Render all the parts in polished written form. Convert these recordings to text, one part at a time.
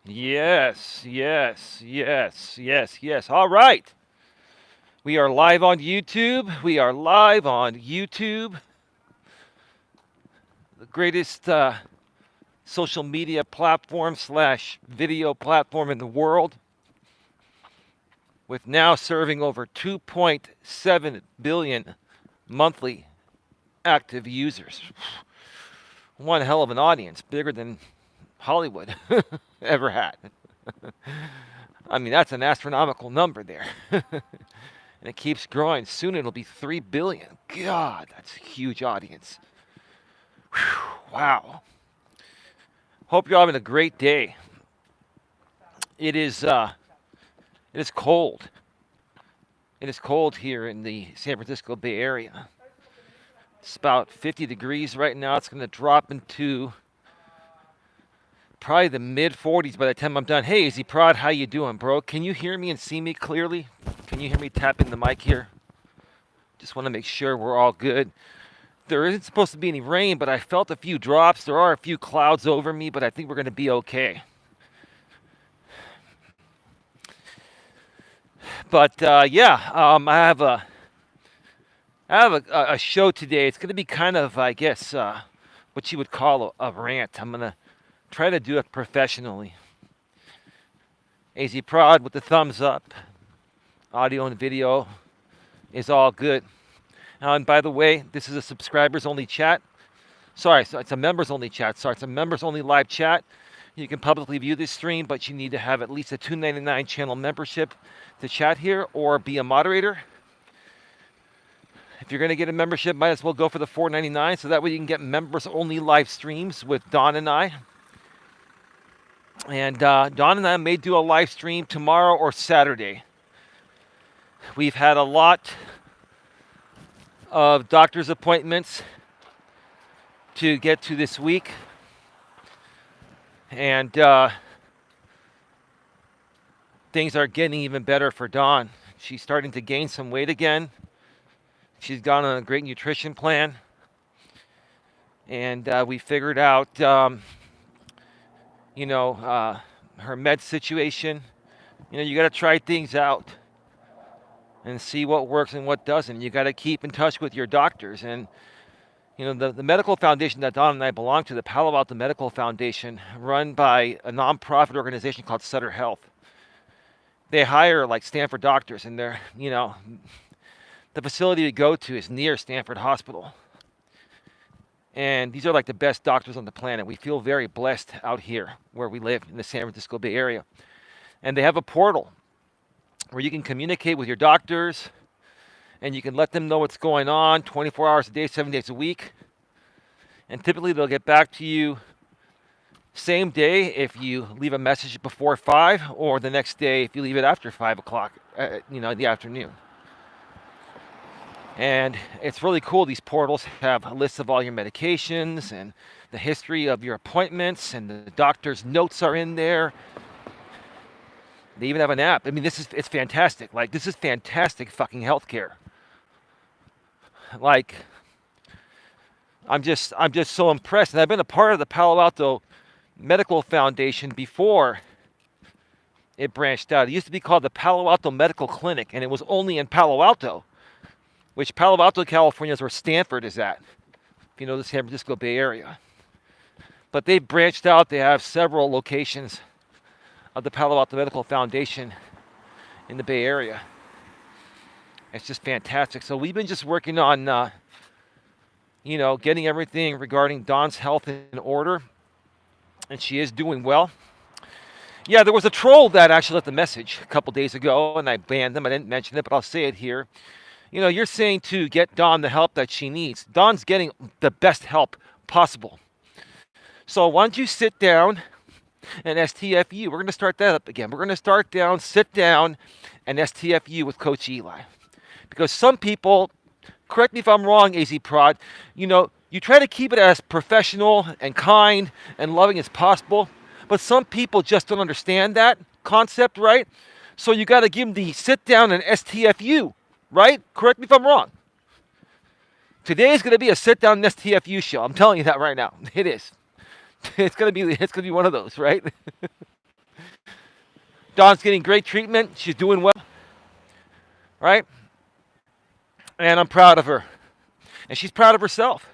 Yes, yes, yes, yes, yes. All right. We are live on YouTube. We are live on YouTube, the greatest social media platform slash video platform in the world, with now serving over 2.7 billion monthly active users. One hell of an audience, bigger than Hollywood ever had. I mean, that's an astronomical number there. And it keeps growing. Soon it'll be 3 billion. God, that's a huge audience. Whew, wow. Hope you're having a great day. It is it is cold. It is cold here in the San Francisco Bay Area. It's about 50 degrees right now. It's going to drop into probably the mid 40s by the time I'm done. Hey, Izzy Prod, how you doing, bro? Can you hear me and see me clearly? Can you hear me tapping the mic here? Just want to make sure we're all good. There isn't supposed to be any rain, but I felt a few drops. There are a few clouds over me, but I think we're going to be okay. But yeah, I have a show today. It's going to be kind of, I guess, what you would call a rant. I'm going to try to do it professionally. AZ Prod with the thumbs up. Audio and video is all good. And by the way, this is a subscribers only chat. Sorry, so it's a members only chat. Sorry, it's a members only live chat. You can publicly view this stream, but you need to have at least a $2.99 channel membership to chat here or be a moderator. If you're going to get a membership, might as well go for the $4.99 so that way you can get members only live streams with Don and I. And Don and I may do a live stream tomorrow or Saturday. We've had a lot of doctor's appointments to get to this week. And things are getting even better for Dawn. She's starting to gain some weight again. She's gone on a great nutrition plan. And we figured out, her med situation. You got to try things out and see what works and what doesn't. You got to keep in touch with your doctors. And the medical foundation that Don and I belong to, the Palo Alto Medical Foundation, run by a nonprofit organization called Sutter Health. They hire like Stanford doctors, and they're, the facility we go to is near Stanford Hospital. And these are like the best doctors on the planet. We feel very blessed out here where we live in the San Francisco Bay Area. And they have a portal where you can communicate with your doctors, and you can let them know what's going on 24 hours a day, 7 days a week. And typically they'll get back to you same day if you leave a message before 5, or the next day if you leave it after 5 o'clock, in the afternoon. And it's really cool. These portals have a list of all your medications and the history of your appointments, and the doctor's notes are in there. They even have an app. I mean, it's fantastic. Like, this is fantastic fucking healthcare. Like, I'm just so impressed. And I've been a part of the Palo Alto Medical Foundation before it branched out. It used to be called the Palo Alto Medical Clinic, and it was only in Palo Alto, which Palo Alto, California is where Stanford is at, if you know the San Francisco Bay Area. But they've branched out. They have several locations of the Palo Alto Medical Foundation in the Bay Area. It's just fantastic. So we've been just working on, getting everything regarding Dawn's health in order. And she is doing well. Yeah, there was a troll that actually left a message a couple days ago, and I banned them. I didn't mention it, but I'll say it here. You're saying to get Dawn the help that she needs. Dawn's getting the best help possible. So why don't you sit down and STFU? We're going to start that up again. We're going to sit down, and STFU with Coach Eli. Because some people, correct me if I'm wrong, AZ Prod, you try to keep it as professional and kind and loving as possible, but some people just don't understand that concept, right? So you got to give them the sit down and STFU, right? Correct me if I'm wrong. Today is going to be a sit down and STFU show. I'm telling you that right now. It is. It's going to be one of those, right? Dawn's getting great treatment. She's doing well, right? And I'm proud of her. And she's proud of herself.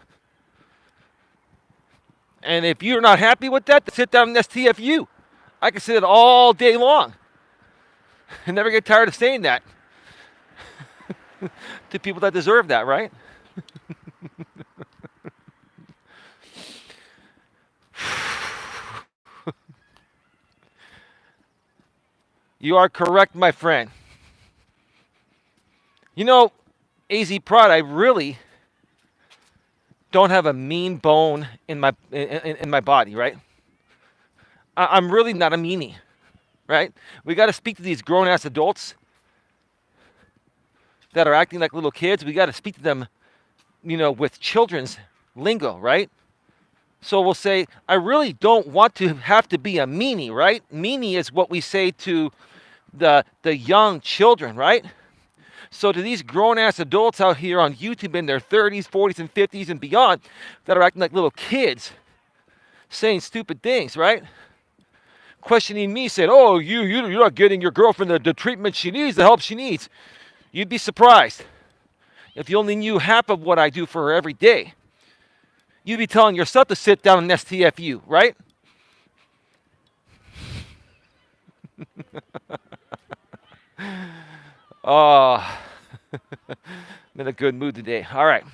And if you're not happy with that, then sit down and STFU. I can say it all day long. I never get tired of saying that to people that deserve that, right? You are correct, my friend. You know, AZ Prod, I really don't have a mean bone in my body, right? I'm really not a meanie, right? We got to speak to these grown-ass adults that are acting like little kids. We got to speak to them, with children's lingo, right? So we'll say, I really don't want to have to be a meanie, right? Meanie is what we say to the young children, right? So to these grown-ass adults out here on YouTube in their 30s, 40s, and 50s and beyond that are acting like little kids, saying stupid things, right? Questioning me, saying, oh, you're not getting your girlfriend the treatment she needs, the help she needs. You'd be surprised if you only knew half of what I do for her every day. You'd be telling yourself to sit down and STFU, right? Oh, I'm in a good mood today. All right.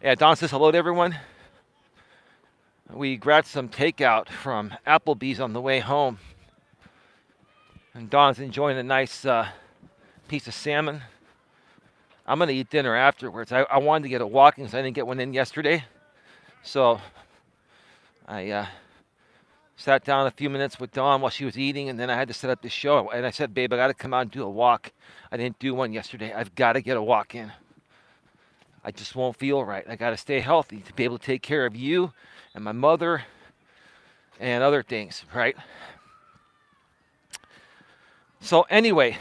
Yeah, Don says hello to everyone. We grabbed some takeout from Applebee's on the way home. And Don's enjoying a nice piece of salmon. I'm going to eat dinner afterwards. I wanted to get a walking because I didn't get one in yesterday. So I sat down a few minutes with Dawn while she was eating, and then I had to set up the show. And I said, babe, I got to come out and do a walk. I didn't do one yesterday. I've got to get a walk in. I just won't feel right. I got to stay healthy to be able to take care of you and my mother and other things, right? So anyway,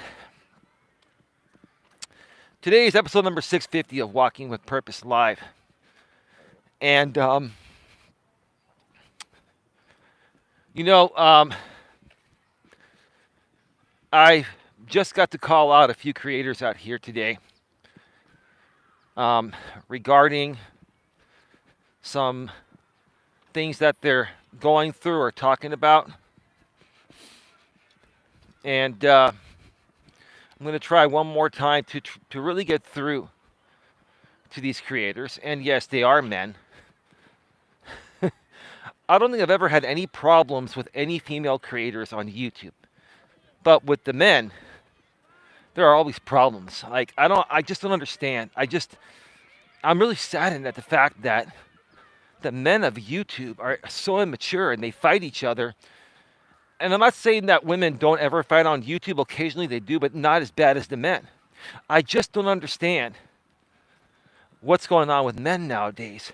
today is episode number 650 of Walking with Purpose Live. And, I just got to call out a few creators out here today regarding some things that they're going through or talking about. And I'm going to try one more time to really get through to these creators. And yes, they are men. I don't think I've ever had any problems with any female creators on YouTube. But with the men, there are always problems. Like, I just don't understand. I'm really saddened at the fact that the men of YouTube are so immature and they fight each other. And I'm not saying that women don't ever fight on YouTube. Occasionally they do, but not as bad as the men. I just don't understand what's going on with men nowadays.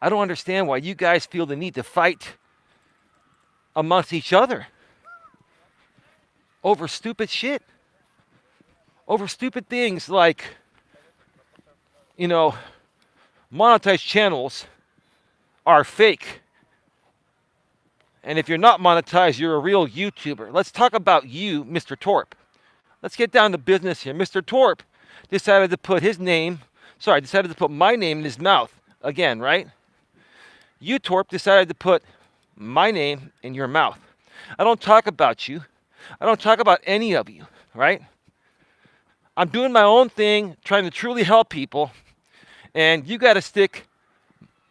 I don't understand why you guys feel the need to fight amongst each other over stupid shit. Over stupid things like, monetized channels are fake. And if you're not monetized, you're a real YouTuber. Let's talk about you, Mr. Torp. Let's get down to business here. Mr. Torp decided to put my name in his mouth again, right? You, Torp, decided to put my name in your mouth. I don't talk about you. I don't talk about any of you, right? I'm doing my own thing, trying to truly help people, and you got to stick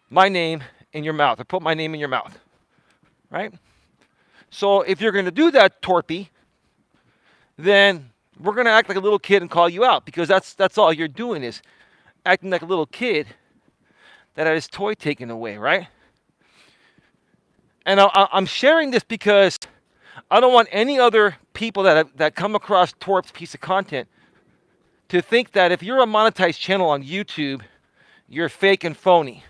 my name in your mouth or put my name in your mouth, right? So if you're going to do that, Torpy, then we're going to act like a little kid and call you out, because that's all you're doing is acting like a little kid that had his toy taken away, right? And I'm sharing this because I don't want any other people that come across Torp's piece of content to think that if you're a monetized channel on YouTube, you're fake and phony,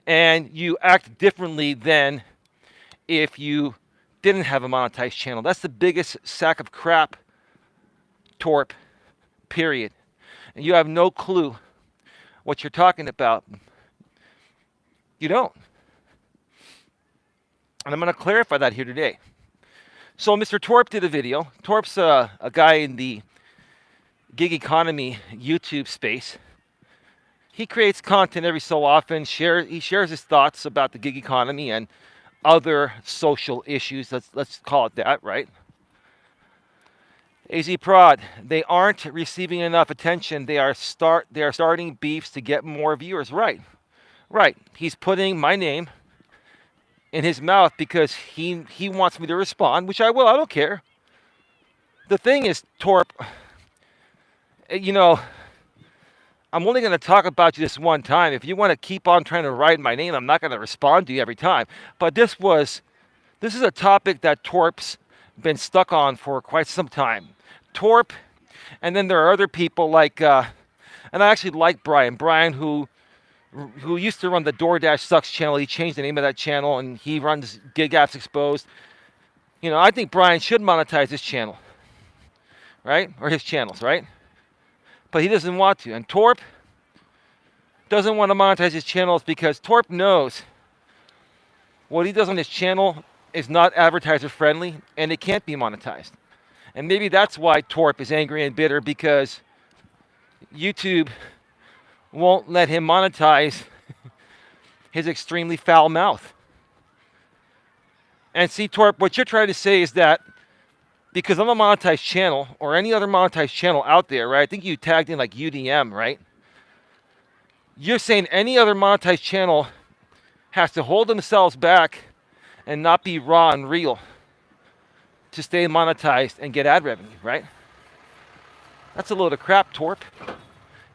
and you act differently than if you didn't have a monetized channel. That's the biggest sack of crap, Torp, period. And you have no clue what you're talking about. You don't. And I'm going to clarify that here today. So Mr. Torp did a video. Torp's a guy in the gig economy YouTube space. He creates content every so often. He shares his thoughts about the gig economy and other social issues. Let's call it that, right? AZ Prod, they aren't receiving enough attention. They are starting beefs to get more viewers. Right, right. He's putting my name in his mouth because he wants me to respond, which I will. I don't care. The thing is, Torp, you know, I'm only going to talk about you this one time. If you want to keep on trying to write my name, I'm not going to respond to you every time. But this is a topic that Torp's been stuck on for quite some time. Torp, and then there are other people like, and I actually like Brian. Brian, who used to run the DoorDash Sucks channel. He changed the name of that channel, and he runs Gig Apps Exposed. You know, I think Brian should monetize his channel, right? Or his channels, right? But he doesn't want to. And Torp doesn't want to monetize his channels because Torp knows what he does on his channel is not advertiser friendly, and it can't be monetized. And maybe that's why Torp is angry and bitter, because YouTube won't let him monetize his extremely foul mouth. And see, Torp, what you're trying to say is that because I'm a monetized channel, or any other monetized channel out there, right? I think you tagged in like UDM, right? You're saying any other monetized channel has to hold themselves back and not be raw and real to stay monetized and get ad revenue, right? That's a load of crap, Torp.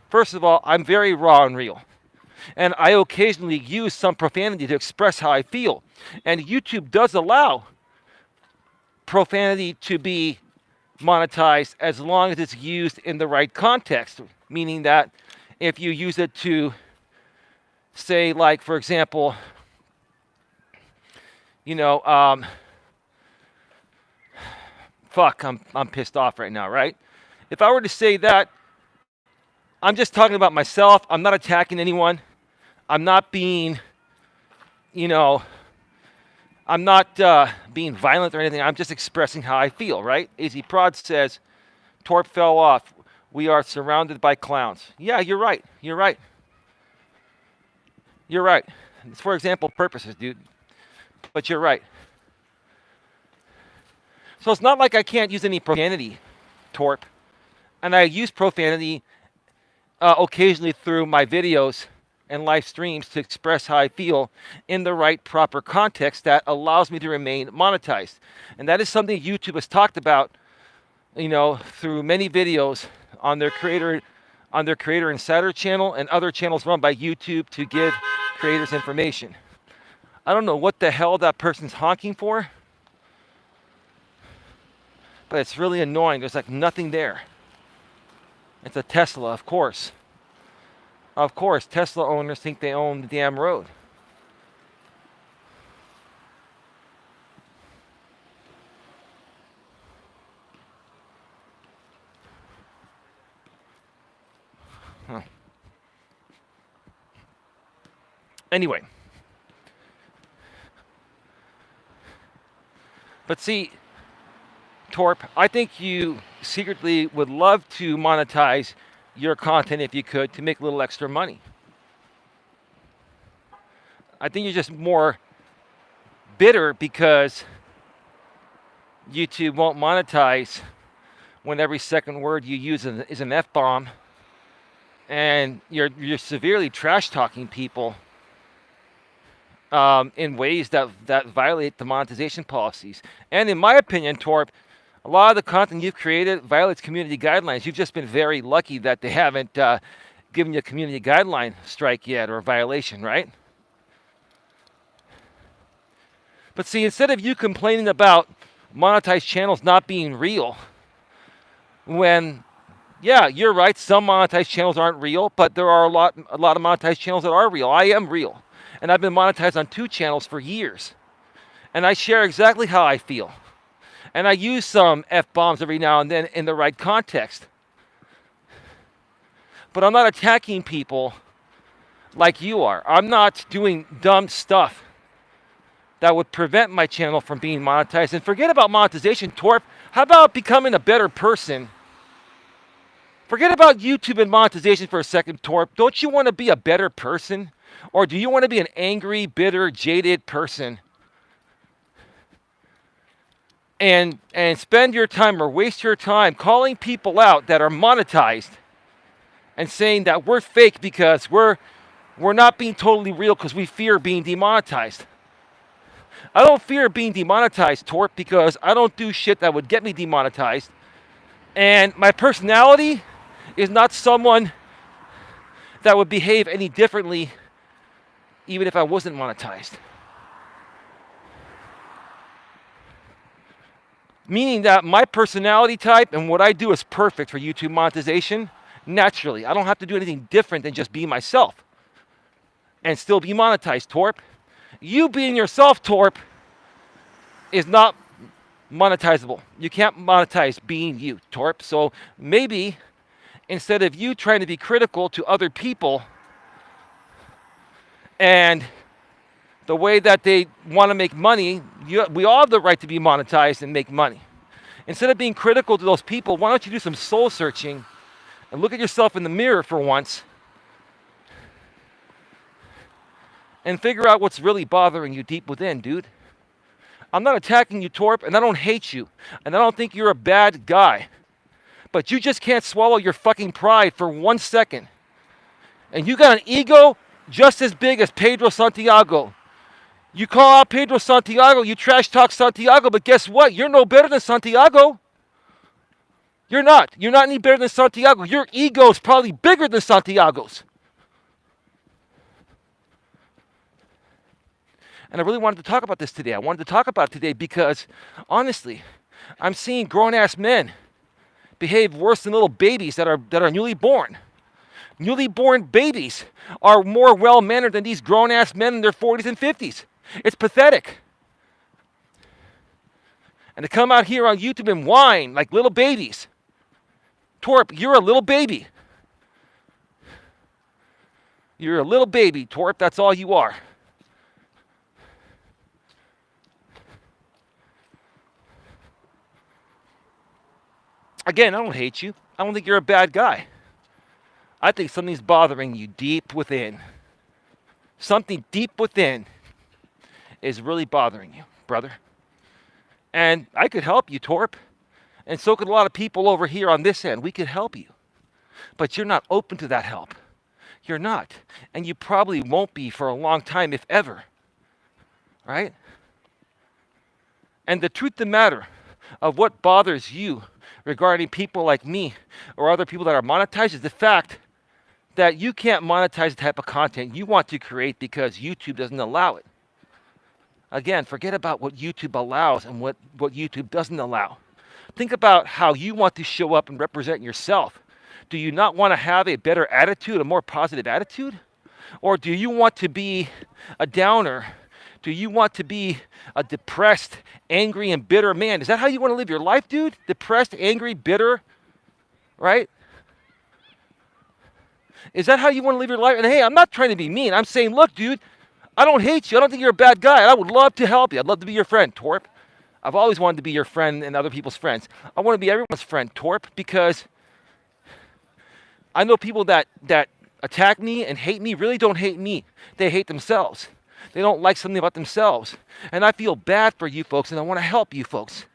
First of all, I'm very raw and real. And I occasionally use some profanity to express how I feel. And YouTube does allow profanity to be monetized as long as it's used in the right context. Meaning that if you use it to say, like, for example, you know, I'm pissed off right now, right? If I were to say that, I'm just talking about myself. I'm not attacking anyone. I'm not being, you know, I'm not being violent or anything. I'm just expressing how I feel, right? AZ Prod says, Torp fell off. We are surrounded by clowns. Yeah, you're right. You're right. You're right. It's for example purposes, dude. But you're right. So it's not like I can't use any profanity, Torp. And I use profanity occasionally through my videos and live streams to express how I feel in the right proper context that allows me to remain monetized. And that is something YouTube has talked about, you know, through many videos on their Creator Insider channel and other channels run by YouTube to give creators information. I don't know what the hell that person's honking for, but it's really annoying. There's like nothing there. It's a Tesla, of course. Of course, Tesla owners think they own the damn road. Huh. Anyway. But see, Torp, I think you secretly would love to monetize your content if you could to make a little extra money. I think you're just more bitter because YouTube won't monetize when every second word you use is an F-bomb, and you're severely trash talking people in ways that violate the monetization policies. And in my opinion, Torp, a lot of the content you've created violates community guidelines. You've just been very lucky that they haven't given you a community guideline strike yet, or a violation, right? But see, instead of you complaining about monetized channels not being real, when, yeah, you're right, some monetized channels aren't real, but there are a lot of monetized channels that are real. I am real. And I've been monetized on 2 channels for years. And I share exactly how I feel. And I use some F-bombs every now and then in the right context. But I'm not attacking people like you are. I'm not doing dumb stuff that would prevent my channel from being monetized. And forget about monetization, Torp. How about becoming a better person? Forget about YouTube and monetization for a second, Torp. Don't you want to be a better person? Or do you want to be an angry, bitter, jaded person? And spend your time or waste your time calling people out that are monetized and saying that we're fake because we're not being totally real because we fear being demonetized. I don't fear being demonetized, Torp, because I don't do shit that would get me demonetized. And my personality is not someone that would behave any differently even if I wasn't monetized. Meaning that my personality type and what I do is perfect for YouTube monetization naturally. I don't have to do anything different than just be myself and still be monetized, Torp. You being yourself, Torp, is not monetizable. You can't monetize being you, Torp. So maybe instead of you trying to be critical to other people and the way that they want to make money, we all have the right to be monetized and make money. Instead of being critical to those people, why don't you do some soul searching and look at yourself in the mirror for once and figure out what's really bothering you deep within, dude. I'm not attacking you, Torp, and I don't hate you, and I don't think you're a bad guy. But you just can't swallow your fucking pride for 1 second. And you got an ego just as big as Pedro Santiago. You call out Pedro Santiago, you trash talk Santiago, but guess what? You're no better than Santiago. You're not. You're not any better than Santiago. Your ego is probably bigger than Santiago's. And I really wanted to talk about this today. I wanted to talk about it today because, honestly, I'm seeing grown-ass men behave worse than little babies that are newly born. Newly born babies are more well-mannered than these grown-ass men in their 40s and 50s. It's pathetic. And to come out here on YouTube and whine like little babies. Torp, you're a little baby. You're a little baby, Torp. That's all you are. Again, I don't hate you. I don't think you're a bad guy. I think something's bothering you deep within. Something deep within is really bothering you, brother. And I could help you, Torp. And so could a lot of people over here on this end. We could help you. But you're not open to that help. You're not. And you probably won't be for a long time, if ever. Right? And the truth of the matter of what bothers you regarding people like me or other people that are monetized is the fact that you can't monetize the type of content you want to create because YouTube doesn't allow it. Again, forget about what YouTube allows and what YouTube doesn't allow. Think about how you want to show up and represent yourself. Do you not want to have a better attitude, a more positive attitude? Or do you want to be a downer? Do you want to be a depressed, angry, and bitter man? Is that how you want to live your life, dude? Depressed, angry, bitter, right? Is that how you want to live your life? And hey, I'm not trying to be mean. I'm saying, look, dude, I don't hate you. I don't think you're a bad guy. I would love to help you. I'd love to be your friend, Torp. I've always wanted to be your friend and other people's friends. I want to be everyone's friend, Torp, because I know people that attack me and hate me really don't hate me. They hate themselves. They don't like something about themselves. And I feel bad for you folks, and I want to help you folks.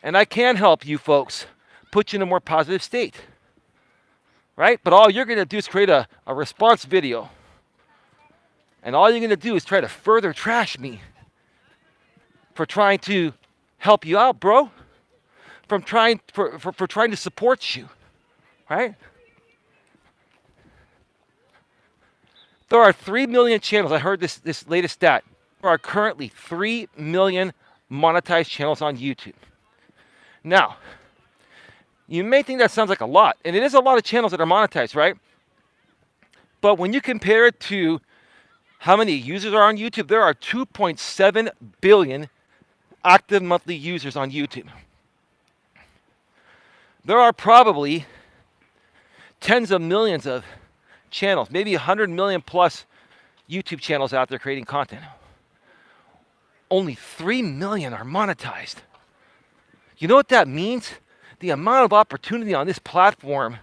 And I can help you folks put you in a more positive state. Right? But all you're going to do is create a response video. And all you're going to do is try to further trash me for trying to help you out, bro. For trying to support you. Right? There are 3 million channels. I heard this latest stat. There are currently 3 million monetized channels on YouTube. Now, you may think that sounds like a lot, and it is a lot of channels that are monetized, right? But when you compare it to how many users are on YouTube, there are 2.7 billion active monthly users on YouTube. There are probably tens of millions of channels, maybe 100 million plus YouTube channels out there creating content. only 3 million are monetized. You know what that means? The amount of opportunity on this platform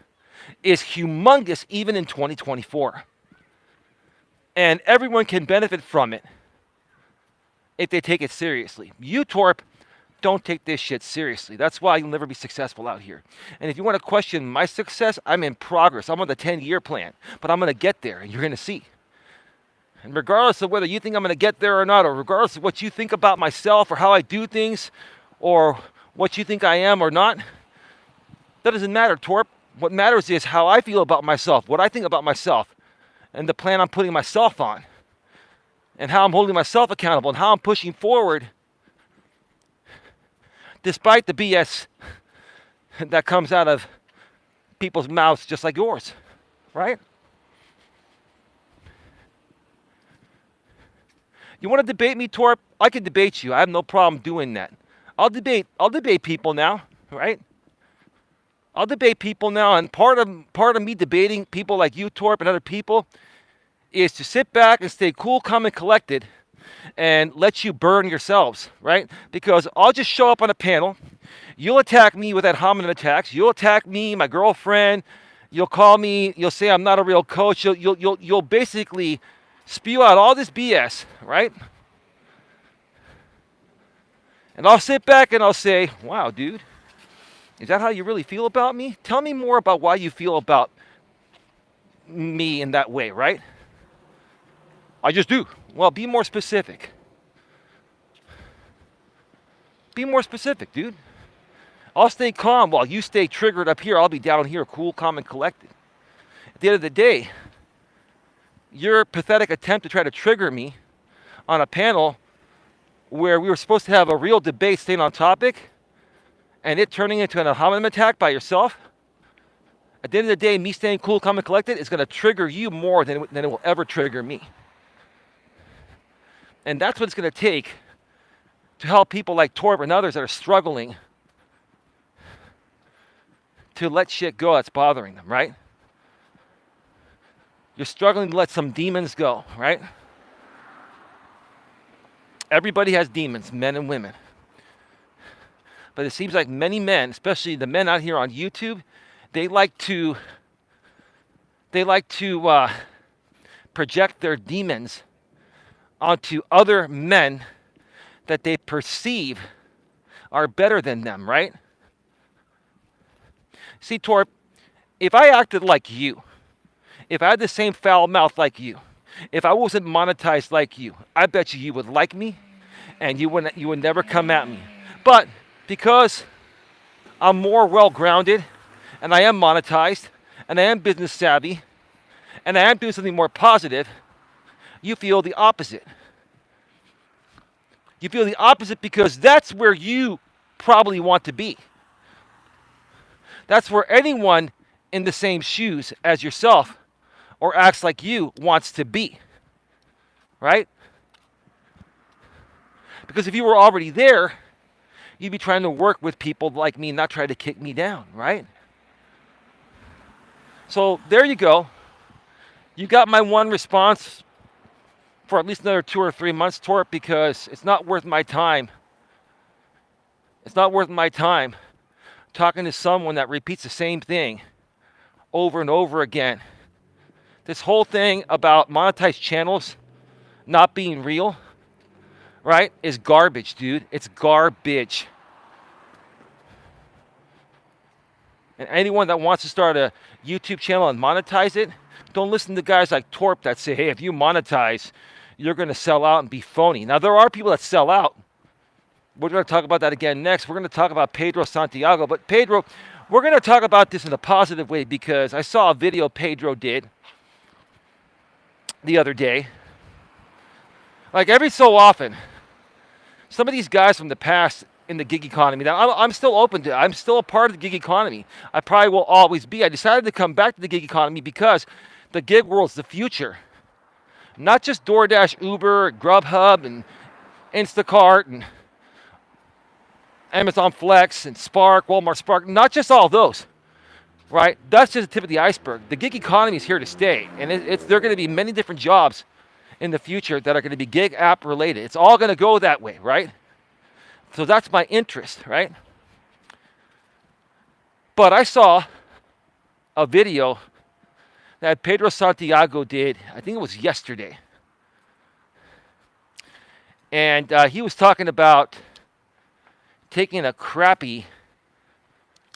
is humongous even in 2024. And everyone can benefit from it if they take it seriously. You, Torp, don't take this shit seriously. That's why you'll never be successful out here. And if you want to question my success, I'm in progress. I'm on the 10-year plan. But I'm going to get there, and you're going to see. And regardless of whether you think I'm going to get there or not, or regardless of what you think about myself or how I do things, or what you think I am or not, that doesn't matter, Torp. What matters is how I feel about myself, what I think about myself, and the plan I'm putting myself on, and how I'm holding myself accountable, and how I'm pushing forward despite the BS that comes out of people's mouths just like yours, right? You want to debate me, Torp? I can debate you. I have no problem doing that. I'll debate people now, right? I'll debate people now, and part of me debating people like you, Torp, and other people is to sit back and stay cool, calm, and collected and let you burn yourselves, right? Because I'll just show up on a panel. You'll attack me with ad hominem attacks. You'll attack me, my girlfriend. You'll call me. You'll say I'm not a real coach. You'll basically spew out all this BS, right? And I'll sit back and I'll say, wow, dude, is that how you really feel about me? Tell me more about why you feel about me in that way, right? I just do. Well, be more specific. Be more specific, dude. I'll stay calm while you stay triggered up here. I'll be down here, cool, calm, and collected. At the end of the day, your pathetic attempt to try to trigger me on a panel where we were supposed to have a real debate staying on topic, and it turning into an ad hominem attack by yourself, at the end of the day, me staying cool, calm, and collected is going to trigger you more than it will ever trigger me. And that's what it's going to take to help people like Torb and others that are struggling to let shit go that's bothering them, right? You're struggling to let some demons go, right? Everybody has demons, men and women. But it seems like many men, especially the men out here on YouTube, they like to project their demons onto other men that they perceive are better than them, right? See, Torp, if I acted like you, if I had the same foul mouth like you, if I wasn't monetized like you, I bet you would like me and you would never come at me. But because I'm more well-grounded and I am monetized and I am business savvy and I am doing something more positive, you feel the opposite. You feel the opposite because that's where you probably want to be. That's where anyone in the same shoes as yourself or acts like you wants to be, right? Because if you were already there, you'd be trying to work with people like me, not try to kick me down, right? So there you go. You got my one response for at least another 2 or 3 months, Torp, because it's not worth my time. It's not worth my time talking to someone that repeats the same thing over and over again. This whole thing about monetized channels not being real, right, is garbage, dude. It's garbage. And anyone that wants to start a YouTube channel and monetize it, don't listen to guys like Torp that say, hey, if you monetize, you're going to sell out and be phony. Now, there are people that sell out. We're going to talk about that again next. We're going to talk about Pedro Santiago. But Pedro, we're going to talk about this in a positive way because I saw a video Pedro did the other day. Like every so often, some of these guys from the past in the gig economy, now I'm still open to, I'm still a part of the gig economy. I probably will always be. I decided to come back to the gig economy because the gig world's the future. Not just DoorDash, Uber, Grubhub, and Instacart, and Amazon Flex, and Spark, Walmart Spark. Not just all those, right? That's just the tip of the iceberg. The gig economy is here to stay, and there are going to be many different jobs in the future that are going to be gig app related. It's all going to go that way, right? So that's my interest, right? But I saw a video that Pedro Santiago did, I think it was yesterday. And he was talking about taking a crappy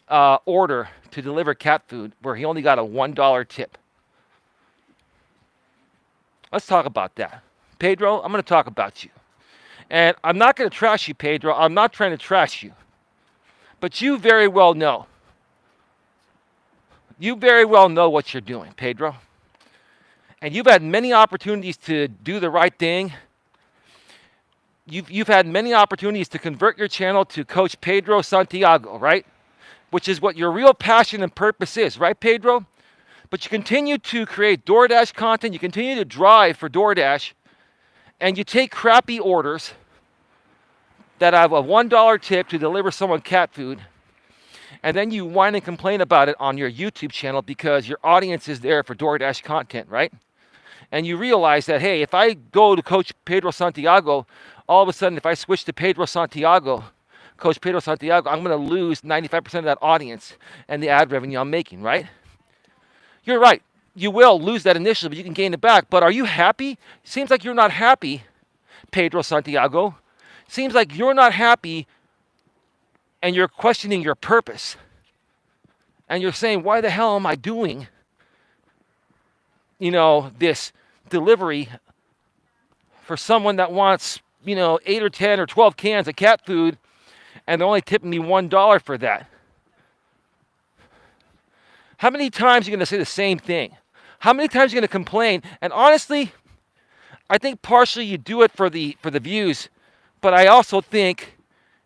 order to deliver cat food where he only got a $1 tip. Let's talk about that. Pedro, I'm going to talk about you. And I'm not going to trash you, Pedro. I'm not trying to trash you. But you very well know. You very well know what you're doing, Pedro. And you've had many opportunities to do the right thing. You've had many opportunities to convert your channel to Coach Pedro Santiago, right? Which is what your real passion and purpose is, right, Pedro? But you continue to create DoorDash content. You continue to drive for DoorDash. And you take crappy orders that have a $1 tip to deliver someone cat food. And then you whine and complain about it on your YouTube channel because your audience is there for DoorDash content, right? And you realize that, hey, if I go to Coach Pedro Santiago, all of a sudden, if I switch to Pedro Santiago, Coach Pedro Santiago, I'm going to lose 95% of that audience and the ad revenue I'm making, right? You're right. You will lose that initially, but you can gain it back. But are you happy? Seems like you're not happy, Pedro Santiago. Seems like you're not happy and you're questioning your purpose. And you're saying, why the hell am I doing, this delivery for someone that wants, 8 or 10 or 12 cans of cat food and they're only tipping me $1 for that? How many times are you going to say the same thing? How many times are you going to complain? And honestly, I think partially you do it for the views, but I also think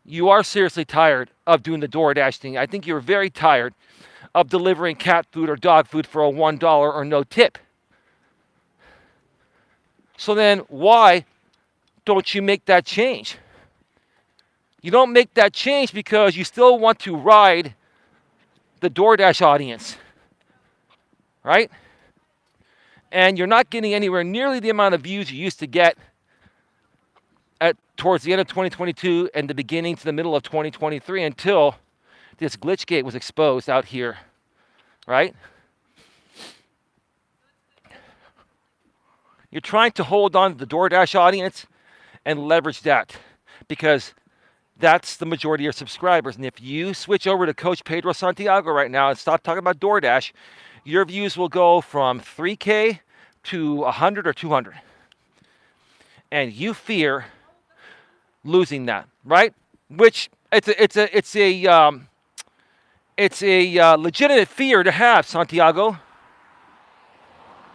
you are seriously tired of doing the DoorDash thing. I think you're very tired of delivering cat food or dog food for a $1 or no tip. So then why don't you make that change? You don't make that change because you still want to ride the DoorDash audience, right? And you're not getting anywhere nearly the amount of views you used to get towards the end of 2022 and the beginning to the middle of 2023 until this Glitchgate was exposed out here, right? You're trying to hold on to the DoorDash audience and leverage that because that's the majority of your subscribers. And if you switch over to Coach Pedro Santiago right now and stop talking about DoorDash, your views will go from 3K to 100 or 200. And you fear losing that, right? Which it's a legitimate fear to have, Santiago.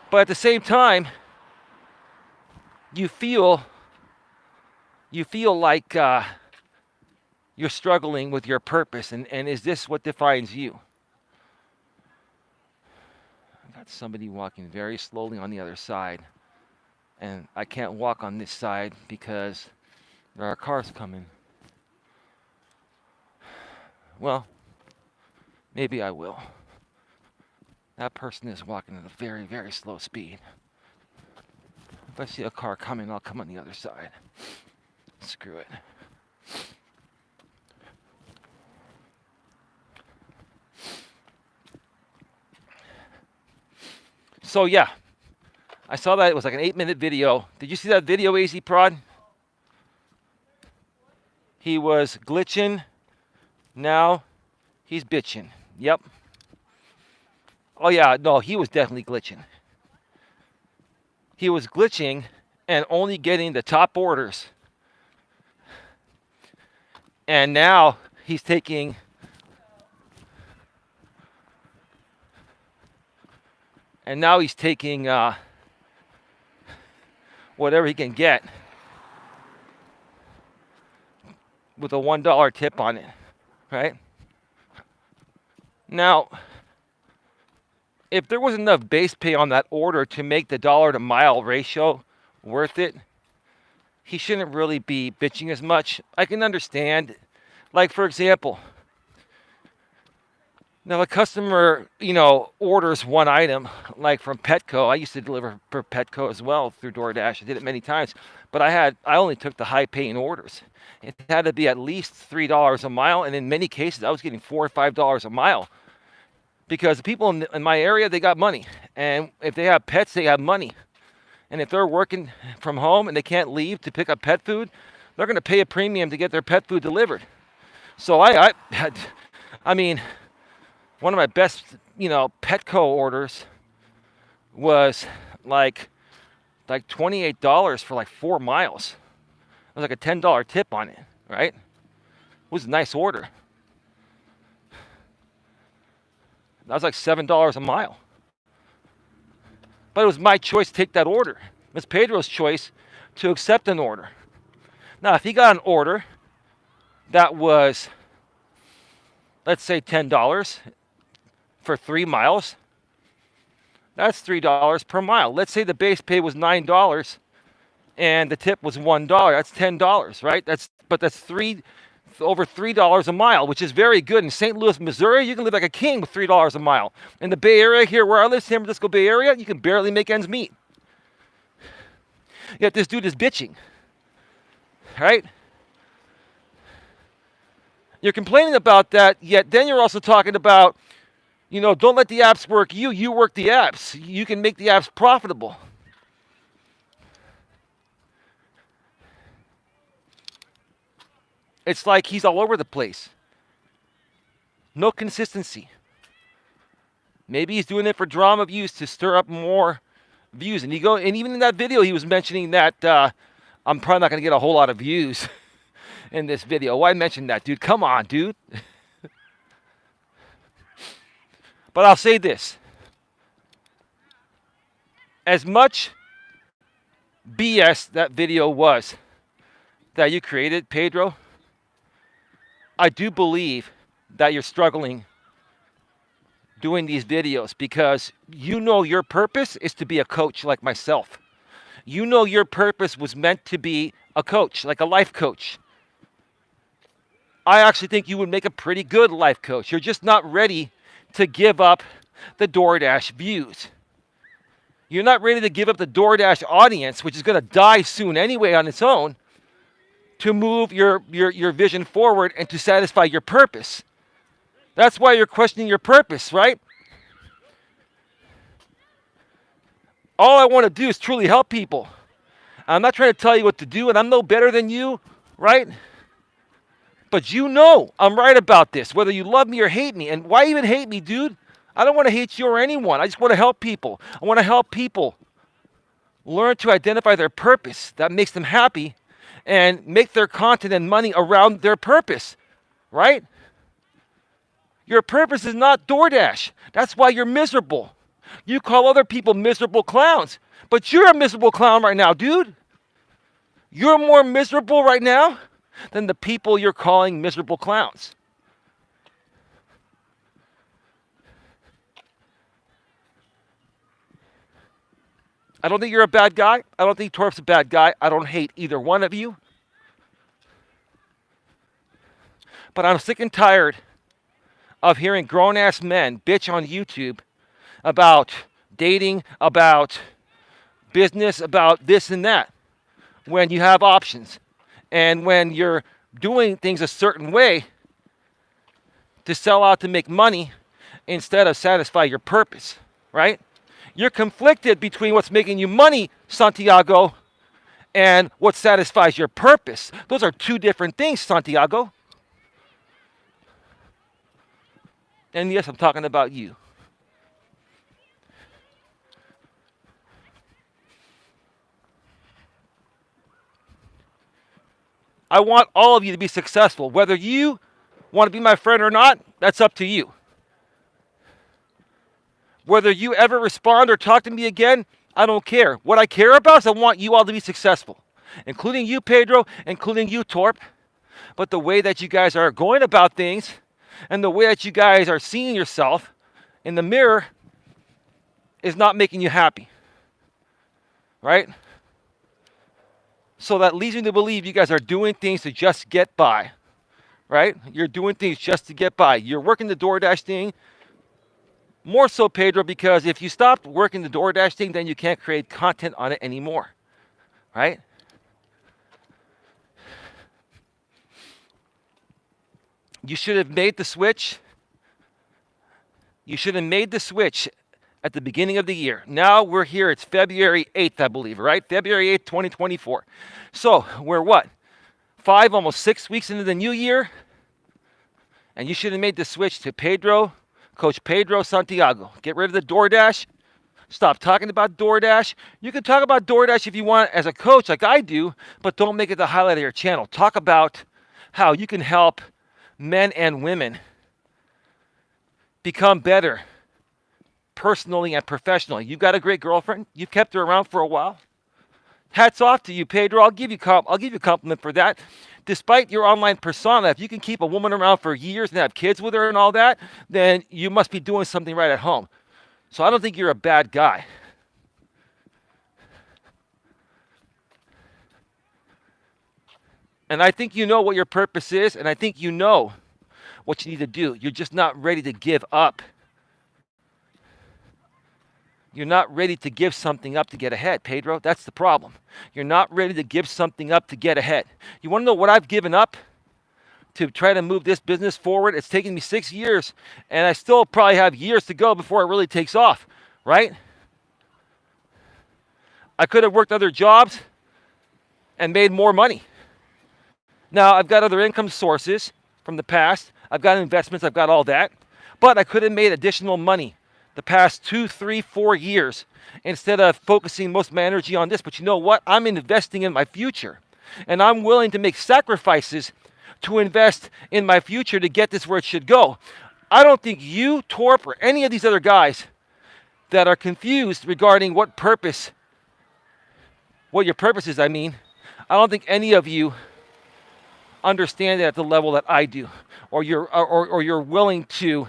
But at the same time, you feel like you're struggling with your purpose, and is this what defines you? I've got somebody walking very slowly on the other side, and I can't walk on this side because there are cars coming. Well, maybe I will. That person is walking at a very, very slow speed. If I see a car coming, I'll come on the other side. Screw it. So yeah, I saw that it was like an 8-minute video. Did you see that video, AZ Prod? He was glitching. Now he's bitching. Yep. Oh yeah, no, he was definitely glitching. He was glitching and only getting the top orders. And now he's taking whatever he can get with a $1 tip on it, right? Now, if there was enough base pay on that order to make the dollar to mile ratio worth it, he shouldn't really be bitching as much. I can understand. Like, for example, Now, a customer, orders one item, like from Petco. I used to deliver for Petco as well through DoorDash. I did it many times, but I only took the high-paying orders. It had to be at least $3 a mile, and in many cases, I was getting $4 or $5 a mile because the people in my area, they got money, and if they have pets, they have money, and if they're working from home and they can't leave to pick up pet food, they're going to pay a premium to get their pet food delivered. So I mean. One of my best, Petco orders was like $28 for like 4 miles. It was like a $10 tip on it, right? It was a nice order. That was like $7 a mile. But it was my choice to take that order. It was Pedro's choice to accept an order. Now, if he got an order that was, let's say, $10 for 3 miles, that's $3 per mile. Let's say the base pay was $9 and the tip was $1. That's $10, right? That's over $3 a mile, which is very good. In St. Louis, Missouri, you can live like a king with $3 a mile. In the Bay Area here where I live, San Francisco Bay Area, you can barely make ends meet. Yet this dude is bitching, right? You're complaining about that, yet then you're also talking about, don't let the apps work you. You work the apps. You can make the apps profitable. It's like he's all over the place. No consistency. Maybe he's doing it for drama views to stir up more views. And even in that video, he was mentioning that I'm probably not going to get a whole lot of views in this video. Why mention that, dude? Come on, dude. But I'll say this. As much BS that video was that you created, Pedro, I do believe that you're struggling doing these videos because your purpose is to be a coach like myself. Your purpose was meant to be a coach, like a life coach. I actually think you would make a pretty good life coach. You're just not ready to give up the DoorDash views. You're not ready to give up the DoorDash audience, which is going to die soon anyway on its own, to move your vision forward and to satisfy your purpose. That's why you're questioning your purpose, right? All I want to do is truly help people. I'm not trying to tell you what to do, and I'm no better than you, right? But I'm right about this, whether you love me or hate me. And why even hate me, dude? I don't want to hate you or anyone. I just want to help people. I want to help people learn to identify their purpose that makes them happy and make their content and money around their purpose, right? Your purpose is not DoorDash. That's why you're miserable. You call other people miserable clowns, but you're a miserable clown right now, dude. You're more miserable right now than the people you're calling miserable clowns. I don't think you're a bad guy. I don't think Torp's a bad guy. I don't hate either one of you. But I'm sick and tired of hearing grown-ass men bitch on YouTube about dating, about business, about this and that, when you have options. And when you're doing things a certain way to sell out to make money instead of satisfy your purpose, right? You're conflicted between what's making you money, Santiago, and what satisfies your purpose. Those are two different things, Santiago. And yes, I'm talking about you. I want all of you to be successful. Whether you want to be my friend or not, that's up to you. Whether you ever respond or talk to me again, I don't care. What I care about is I want you all to be successful, including you, Pedro, including you, Torp. But the way that you guys are going about things and the way that you guys are seeing yourself in the mirror is not making you happy, right? So that leads me to believe you guys are doing things to just get by, right? You're doing things just to get by. You're working the DoorDash thing More so, Pedro, because if you stop working the DoorDash thing, then you can't create content on it anymore, right? You should have made the switch. You should have made the switch at the beginning of the year. Now we're here. It's February 8th, I believe, right? February 8th, 2024. So we're what? 5, almost 6 weeks into the new year. And you should have made the switch to Pedro, Coach Pedro Santiago. Get rid of the DoorDash. Stop talking about DoorDash. You can talk about DoorDash if you want as a coach like I do, but don't make it the highlight of your channel. Talk about how you can help men and women become better personally and professionally. You've got a great girlfriend. You've kept her around for a while. Hats off to you, Pedro. I'll give you a compliment for that. Despite your online persona, if you can keep a woman around for years and have kids with her and all that, then you must be doing something right at home. So I don't think you're a bad guy. And I think you know what your purpose is, and I think you know what you need to do. You're just not ready to give up. You're not ready to give something up to get ahead, Pedro. That's the problem. You're not ready to give something up to get ahead. You want to know what I've given up to try to move this business forward? It's taken me 6 years, and I still probably have years to go before it really takes off, right? I could have worked other jobs and made more money. Now, I've got other income sources from the past. I've got investments. I've got all that. But I could have made additional money the past 2, 3, 4 years instead of focusing most of my energy on this. But you know what? I'm investing in my future. And I'm willing to make sacrifices to invest in my future to get this where it should go. I don't think you, Torp, or any of these other guys that are confused regarding what your purpose is, I don't think any of you understand it at the level that I do, or you're willing to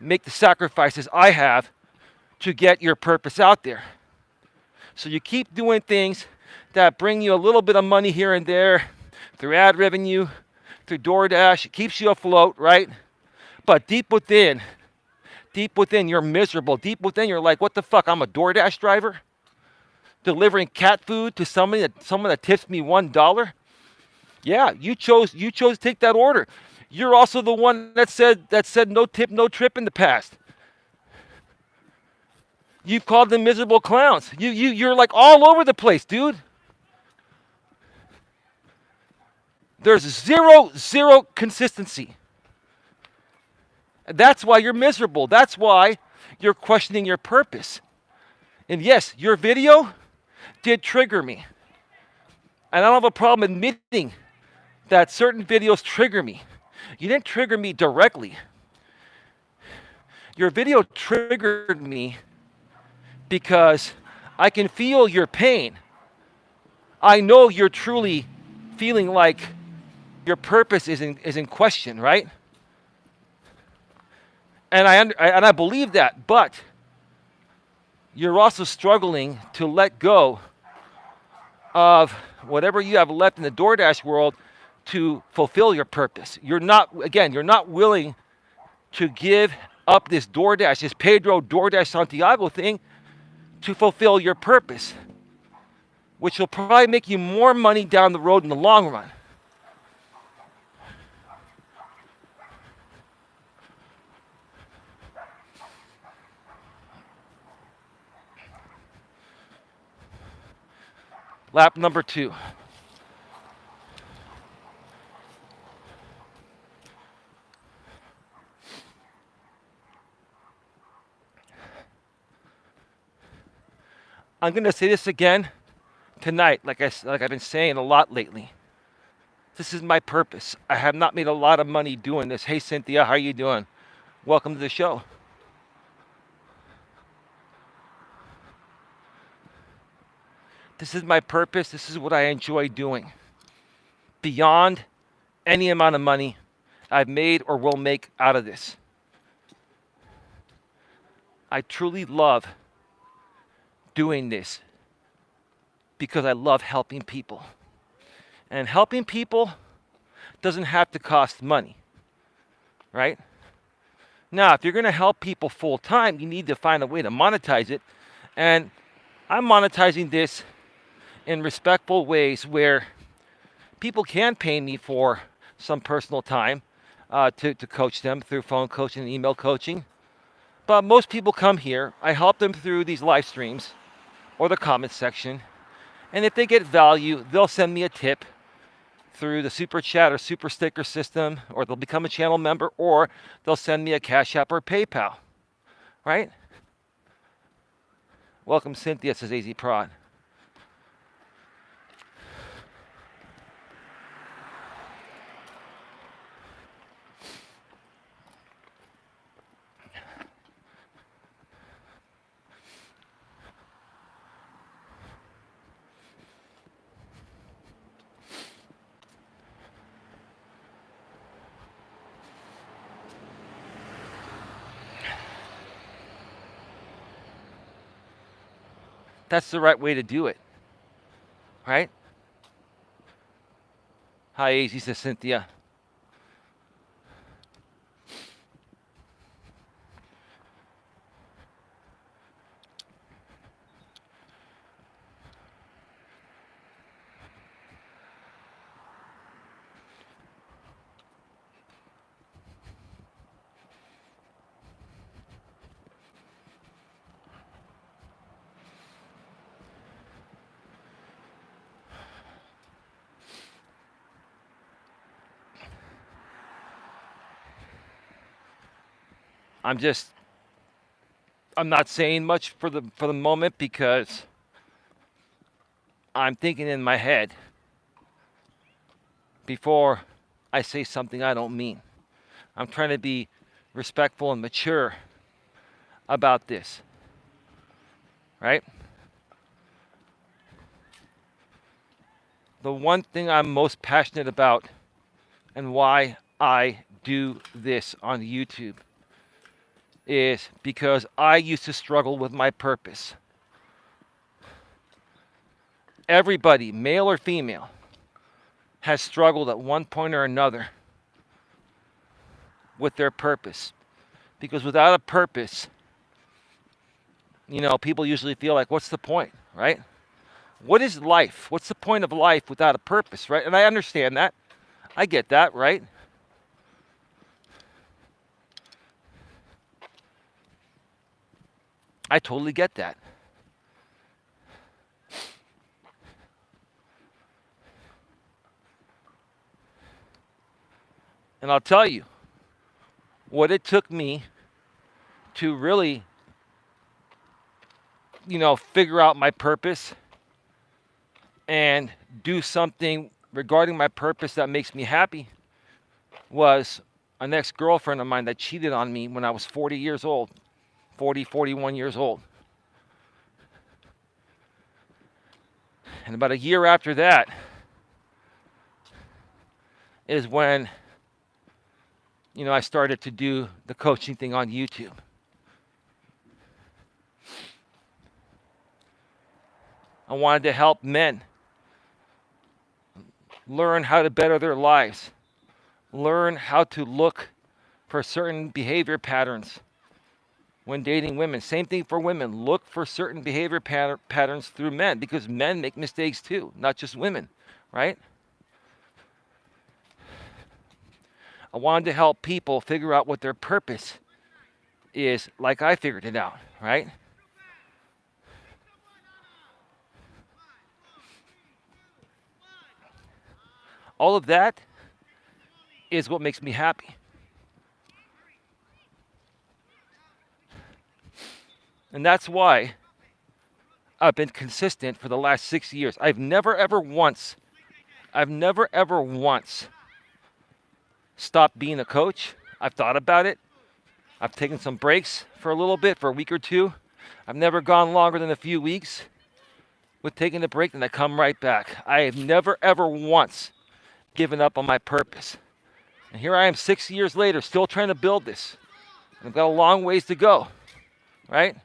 make the sacrifices I have to get your purpose out there. So you keep doing things that bring you a little bit of money here and there through ad revenue, through DoorDash. It keeps you afloat, right? But deep within, you're miserable. Deep within, you're like, what the fuck? I'm a DoorDash driver delivering cat food to someone that tips me $1. Yeah, you chose to take that order. You're also the one that said no tip, no trip in the past. You've called them miserable clowns. You're like all over the place, dude. There's zero consistency. That's why you're miserable. That's why you're questioning your purpose. And yes, your video did trigger me. And I don't have a problem admitting that certain videos trigger me. You didn't trigger me directly. Your video triggered me because I can feel your pain. I know you're truly feeling like your purpose is in question, right? And I believe that, but you're also struggling to let go of whatever you have left in the DoorDash world to fulfill your purpose. You're not willing to give up this DoorDash, this Pedro DoorDash Santiago thing to fulfill your purpose, which will probably make you more money down the road in the long run. Lap number 2. I'm going to say this again tonight, like I've been saying a lot lately. This is my purpose. I have not made a lot of money doing this. Hey, Cynthia, how are you doing? Welcome to the show. This is my purpose. This is what I enjoy doing. Beyond any amount of money I've made or will make out of this. I truly love doing this because I love helping people. And helping people doesn't have to cost money, right? Now, if you're going to help people full time, you need to find a way to monetize it. And I'm monetizing this in respectful ways where people can pay me for some personal time to coach them through phone coaching and email coaching. But most people come here, I help them through these live streams or the comment section. And if they get value, they'll send me a tip through the super chat or super sticker system, or they'll become a channel member, or they'll send me a Cash App or PayPal, right? Welcome, Cynthia, says AZ Prod. That's the right way to do it, right? Hi, AZ, says Cynthia. I'm not saying much for the moment because I'm thinking in my head before I say something I don't mean. I'm trying to be respectful and mature about this, right? The one thing I'm most passionate about and why I do this on YouTube is because I used to struggle with my purpose. Everybody, male or female, has struggled at one point or another with their purpose. Because without a purpose, people usually feel like, what's the point, right? What is life? What's the point of life without a purpose, right? And I understand that. I get that, right? I totally get that. And I'll tell you what it took me to really, figure out my purpose and do something regarding my purpose that makes me happy was an ex-girlfriend of mine that cheated on me when I was 40 years old, 41 years old. And about a year after that is when, I started to do the coaching thing on YouTube. I wanted to help men learn how to better their lives, learn how to look for certain behavior patterns when dating women. Same thing for women. Look for certain behavior patterns through men, because men make mistakes too, not just women, right? I wanted to help people figure out what their purpose is, like I figured it out, right? All of that is what makes me happy. And that's why I've been consistent for the last 6 years. I've never ever once stopped being a coach. I've thought about it. I've taken some breaks for a little bit, for a week or two. I've never gone longer than a few weeks with taking a break, and I come right back. I have never ever once given up on my purpose. And here I am 6 years later, still trying to build this. And I've got a long ways to go, right?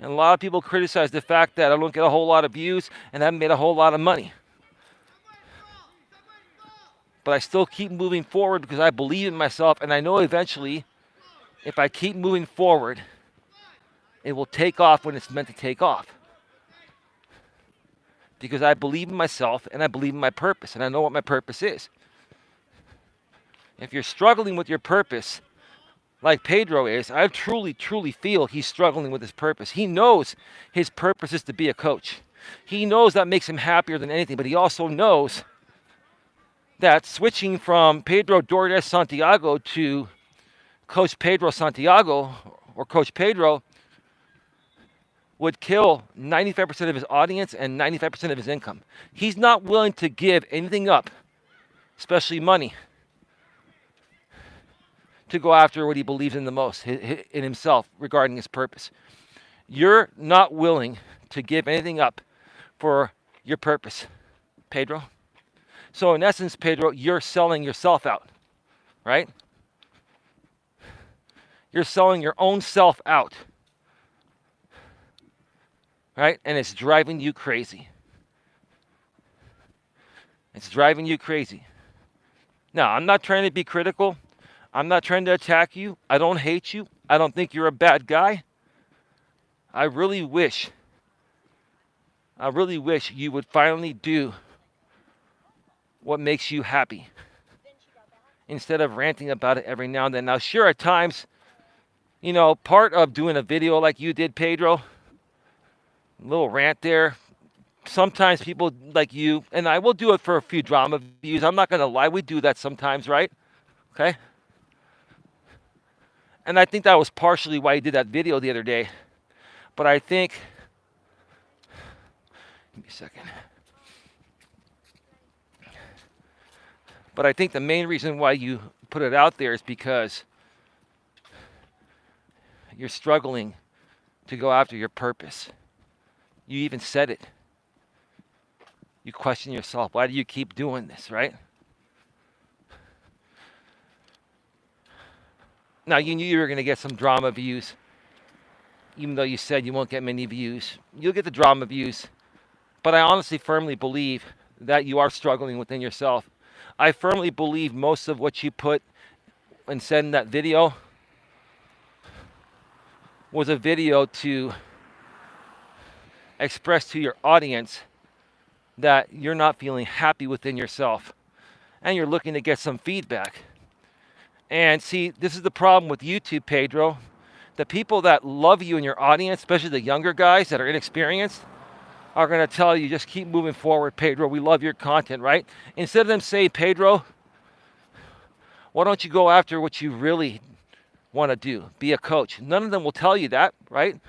And a lot of people criticize the fact that I don't get a whole lot of views and haven't made a whole lot of money. but I still keep moving forward because I believe in myself, and I know eventually, if I keep moving forward, it will take off when it's meant to take off. Because I believe in myself, and I believe in my purpose, and I know what my purpose is. If you're struggling with your purpose, like Pedro is, I truly, truly feel he's struggling with his purpose. He knows his purpose is to be a coach. He knows that makes him happier than anything, but he also knows that switching from Pedro Dordes Santiago to Coach Pedro Santiago, or Coach Pedro, would kill 95% of his audience and 95% of his income. He's not willing to give anything up, especially money, to go after what he believes in the most, in himself, regarding his purpose. You're not willing to give anything up for your purpose, Pedro. So in essence, Pedro, you're selling yourself out, right? You're selling your own self out, right? And it's driving you crazy. It's driving you crazy. Now, I'm not trying to be critical. I'm not trying to attack you. I don't hate you. I don't think you're a bad guy. I really wish you would finally do what makes you happy instead of ranting about it every now and then. Now, sure, at times, you know, part of doing a video like you did, Pedro, a little rant there, sometimes people like you, and I will do it for a few drama views. I'm not going to lie. We do that sometimes, right? Okay? And I think that was partially why you did that video the other day. But I think, give me a second. But I think the main reason why you put it out there is because you're struggling to go after your purpose. You even said it. You question yourself. Why do you keep doing this, right? Now, you knew you were going to get some drama views, even though you said you won't get many views. You'll get the drama views. But I honestly, firmly believe that you are struggling within yourself. I firmly believe most of what you put and said in that video was a video to express to your audience that you're not feeling happy within yourself and you're looking to get some feedback. And see, this is the problem with YouTube, Pedro. The people that love you in your audience, especially the younger guys that are inexperienced, are going to tell you, just keep moving forward, Pedro. We love your content, right? Instead of them saying, Pedro, why don't you go after what you really want to do? Be a coach. None of them will tell you that, right?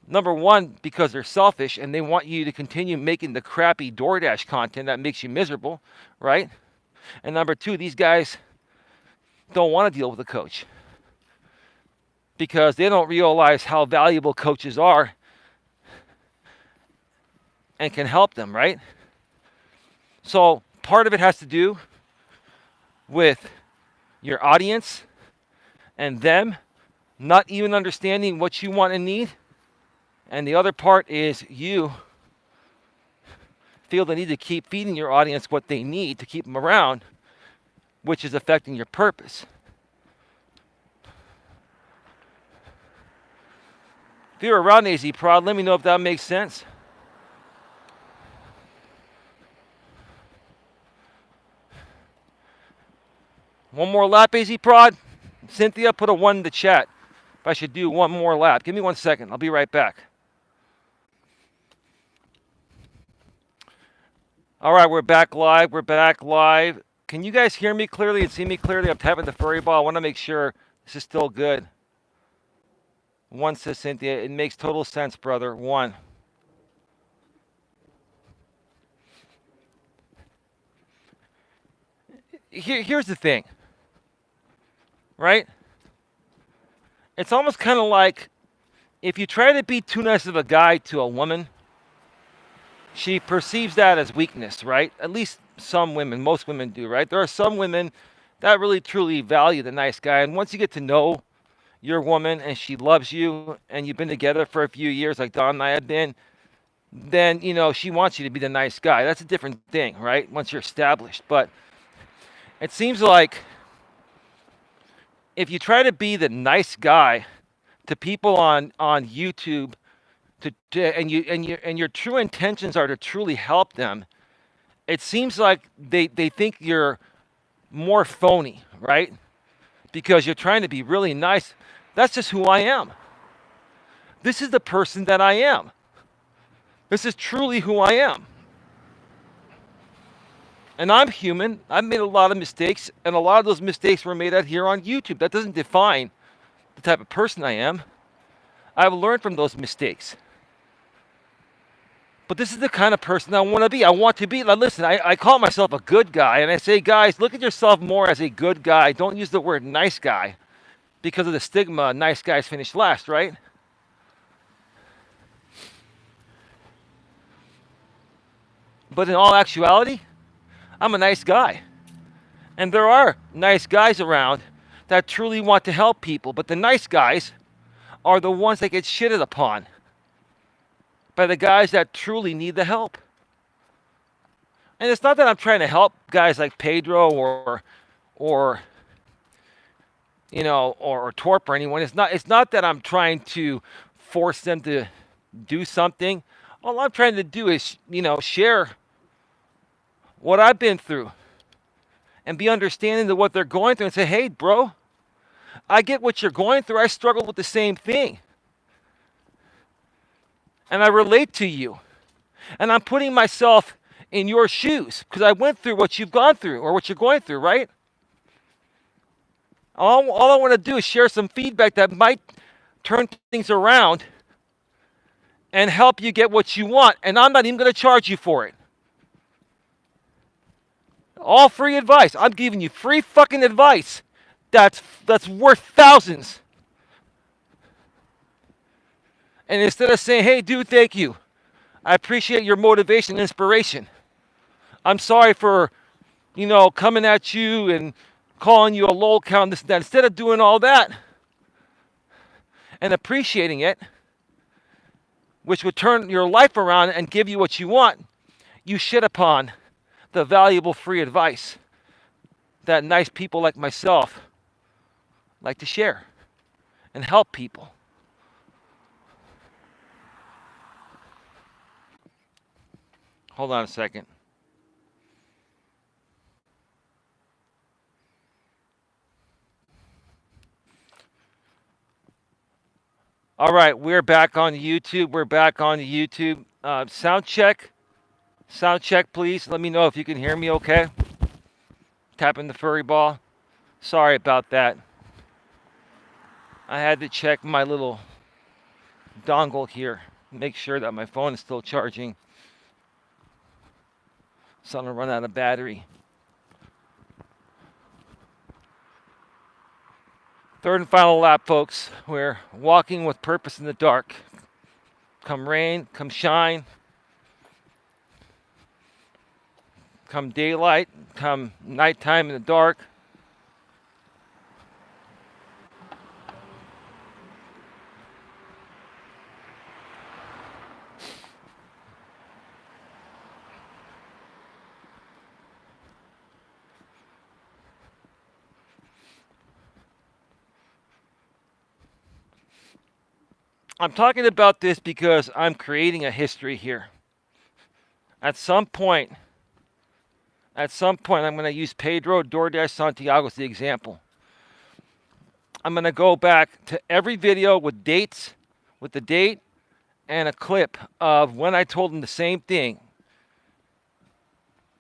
Number one, because they're selfish and they want you to continue making the crappy DoorDash content that makes you miserable, right? And number two, these guys don't want to deal with a coach because they don't realize how valuable coaches are and can help them, right? So part of it has to do with your audience and them not even understanding what you want and need. And the other part is you feel the need to keep feeding your audience what they need to keep them around, which is affecting your purpose. If you're around AZ Prod, let me know if that makes sense. One more lap, AZ Prod. Cynthia, put a 1 in the chat if I should do one more lap. Give me 1 second. I'll be right back. All right, we're back live. We're back live. Can you guys hear me clearly and see me clearly? I'm tapping the furry ball. I want to make sure this is still good. 1 says Cynthia. It makes total sense, brother. 1. Here's the thing. Right? It's almost kind of like if you try to be too nice of a guy to a woman, she perceives that as weakness, right? At least some women, most women do, right? There are some women that really truly value the nice guy. And once you get to know your woman and she loves you and you've been together for a few years like Don and I have been, then, you know, she wants you to be the nice guy. That's a different thing, right? Once you're established. But It seems like if you try to be the nice guy to people on YouTube, and your true intentions are to truly help them, it seems like they think you're more phony, right? Because you're trying to be really nice. That's just who I am. This is the person that I am. This is truly who I am. And I'm human. I've made a lot of mistakes, and a lot of those mistakes were made out here on YouTube. That doesn't define the type of person I am. I've learned from those mistakes. But this is the kind of person I want to be. I want to be. Now listen, I call myself a good guy, and I say, guys, look at yourself more as a good guy. Don't use the word nice guy because of the stigma. Nice guys finish last, right? But in all actuality, I'm a nice guy. And there are nice guys around that truly want to help people. But the nice guys are the ones that get shitted upon by the guys that truly need the help. And it's not that I'm trying to help guys like Pedro or or Torp or anyone. It's not that I'm trying to force them to do something. All I'm trying to do is, share what I've been through and be understanding of what they're going through and say, hey, bro, I get what you're going through. I struggle with the same thing. And I relate to you. And I'm putting myself in your shoes because I went through what you've gone through or what you're going through, right? All I want to do is share some feedback that might turn things around and help you get what you want. And I'm not even going to charge you for it. All free advice. I'm giving you free fucking advice that's worth thousands. And instead of saying, hey, dude, thank you. I appreciate your motivation and inspiration. I'm sorry for, coming at you and calling you a lol count, this and that. Instead of doing all that and appreciating it, which would turn your life around and give you what you want, you shit upon the valuable free advice that nice people like myself like to share and help people. Hold on a second. All right, we're back on YouTube. Sound check. Sound check, please. Let me know if you can hear me okay. Tapping the furry ball. Sorry about that. I had to check my little dongle here. Make sure that my phone is still charging. So I don't run out of battery. Third and final lap, folks. We're walking with purpose in the dark. Come rain, come shine. Come daylight, come nighttime in the dark. I'm talking about this because I'm creating a history here. At some point, I'm going to use Pedro DoorDash Santiago as the example. I'm going to go back to every video with dates, with the date, and a clip of when I told him the same thing.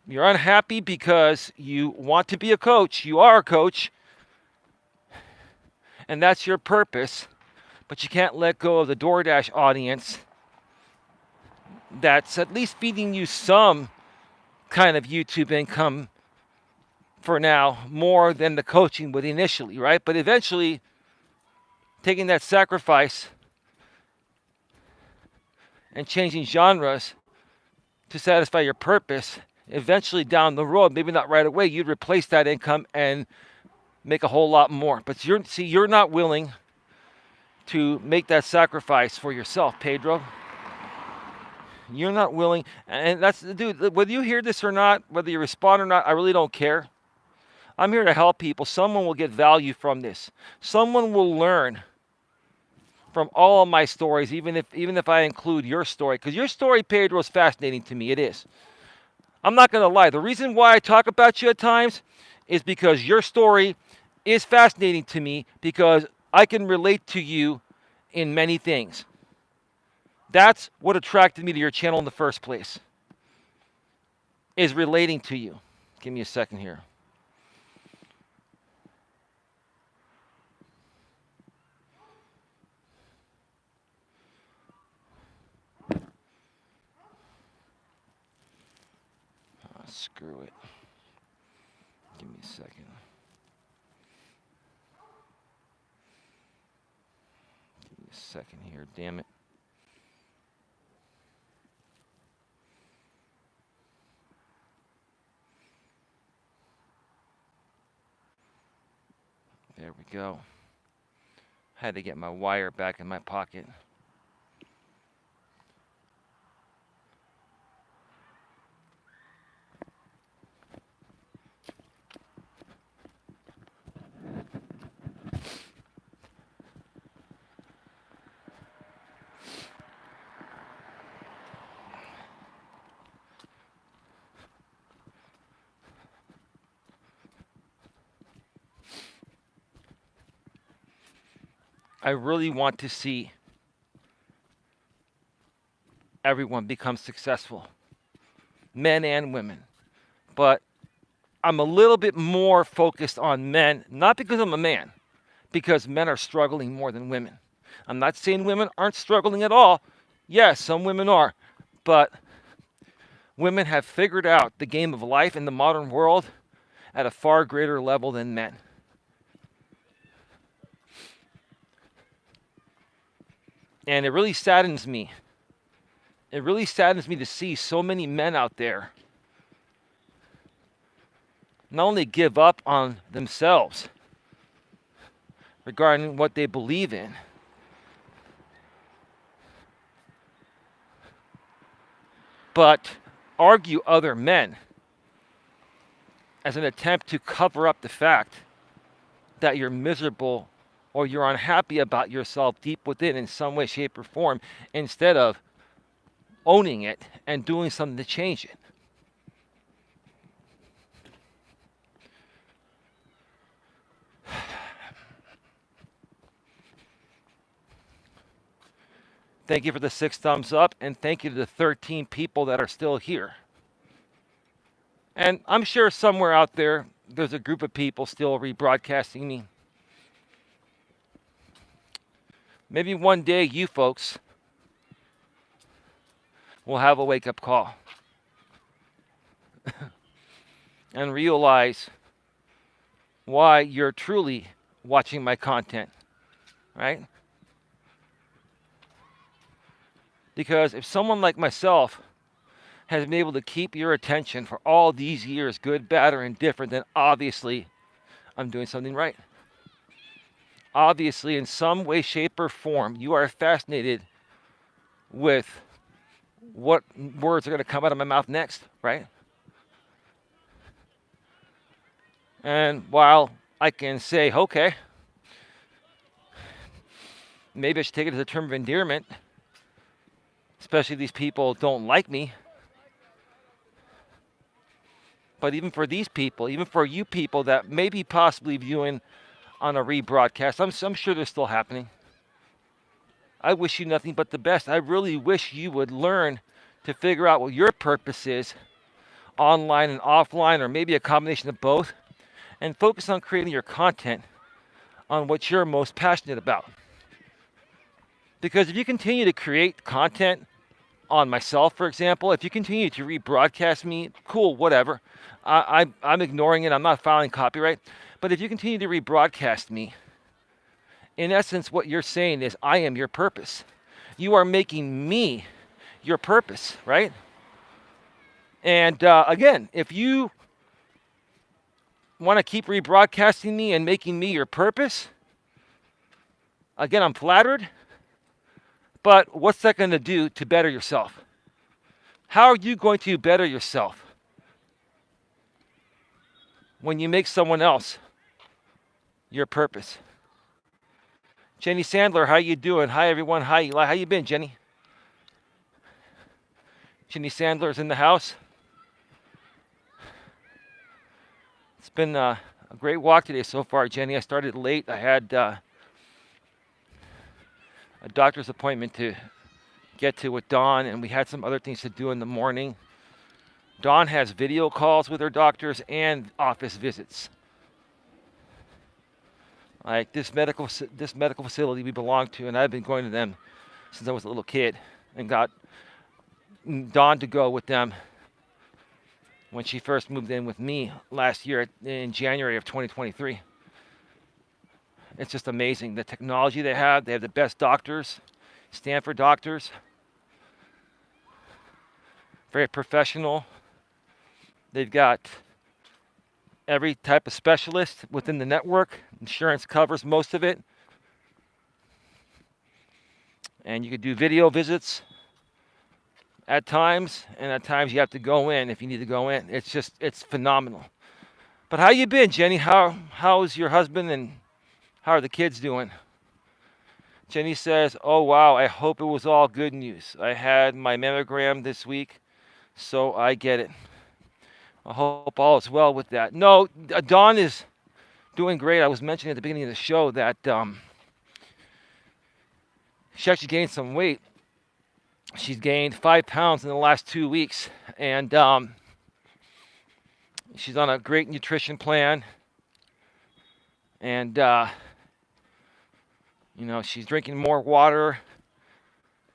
You're unhappy because you want to be a coach. You are a coach. And that's your purpose. But you can't let go of the DoorDash audience that's at least feeding you some kind of YouTube income for now, more than the coaching would initially, right? But eventually, taking that sacrifice and changing genres to satisfy your purpose, eventually down the road, maybe not right away, you'd replace that income and make a whole lot more. But you're not willing to make that sacrifice for yourself, Pedro. You're not willing, and that's, dude, whether you hear this or not, whether you respond or not, I really don't care. I'm here to help people. Someone will get value from this. Someone will learn from all of my stories, even if I include your story, because your story, Pedro, is fascinating to me. It is. I'm not going to lie. The reason why I talk about you at times is because your story is fascinating to me, because I can relate to you in many things. That's what attracted me to your channel in the first place, is relating to you. Give me a second here. Screw it. Give me a second. Give me a second here, damn it. There we go. Had to get my wire back in my pocket. I really want to see everyone become successful, men and women. But I'm a little bit more focused on men, not because I'm a man, because men are struggling more than women. I'm not saying women aren't struggling at all. Yes, some women are. But women have figured out the game of life in the modern world at a far greater level than men. And it really saddens me. It really saddens me to see so many men out there not only give up on themselves regarding what they believe in, but argue other men as an attempt to cover up the fact that you're miserable or you're unhappy about yourself deep within in some way, shape, or form, instead of owning it and doing something to change it. Thank you for the 6 thumbs up, and thank you to the 13 people that are still here. And I'm sure somewhere out there, there's a group of people still rebroadcasting me. Maybe one day you folks will have a wake-up call and realize why you're truly watching my content, right? Because if someone like myself has been able to keep your attention for all these years, good, bad, or indifferent, then obviously I'm doing something right. Obviously, in some way, shape, or form, you are fascinated with what words are going to come out of my mouth next, right? And while I can say, okay, maybe I should take it as a term of endearment, especially if these people don't like me. But even for these people, even for you people that may be possibly viewing on a rebroadcast, I'm sure they're still happening. I wish you nothing but the best. I really wish you would learn to figure out what your purpose is, online and offline, or maybe a combination of both, and focus on creating your content on what you're most passionate about. Because if you continue to create content on myself, for example, if you continue to rebroadcast me, cool, whatever. I'm ignoring it. I'm not filing copyright. But if you continue to rebroadcast me, in essence, what you're saying is I am your purpose. You are making me your purpose, right? And again, if you want to keep rebroadcasting me and making me your purpose, again, I'm flattered. But what's that going to do to better yourself? How are you going to better yourself? when you make someone else your purpose. Jenny Sandler, how you doing? Hi everyone. Hi Eli. How you been, Jenny? Jenny Sandler's in the house. It's been a great walk today so far, Jenny. I started late. I had a doctor's appointment to get to with Dawn, and we had some other things to do in the morning. Dawn has video calls with her doctors and office visits. Like this medical facility we belong to, and I've been going to them since I was a little kid, and got Dawn to go with them when she first moved in with me last year in January of 2023. It's just amazing the technology they have. They have the best doctors, Stanford doctors, very professional. They've got every type of specialist within the network. Insurance covers most of it. And you could do video visits at times, and at times you have to go in if you need to go in. It's phenomenal. But how you been, Jenny? How's your husband and how are the kids doing? Jenny says, oh wow, I hope it was all good news. I had my mammogram this week, so I get it. I hope all is well with that. No, Dawn is doing great. I was mentioning at the beginning of the show that she actually gained some weight. She's gained 5 pounds in the last 2 weeks, and she's on a great nutrition plan. And she's drinking more water.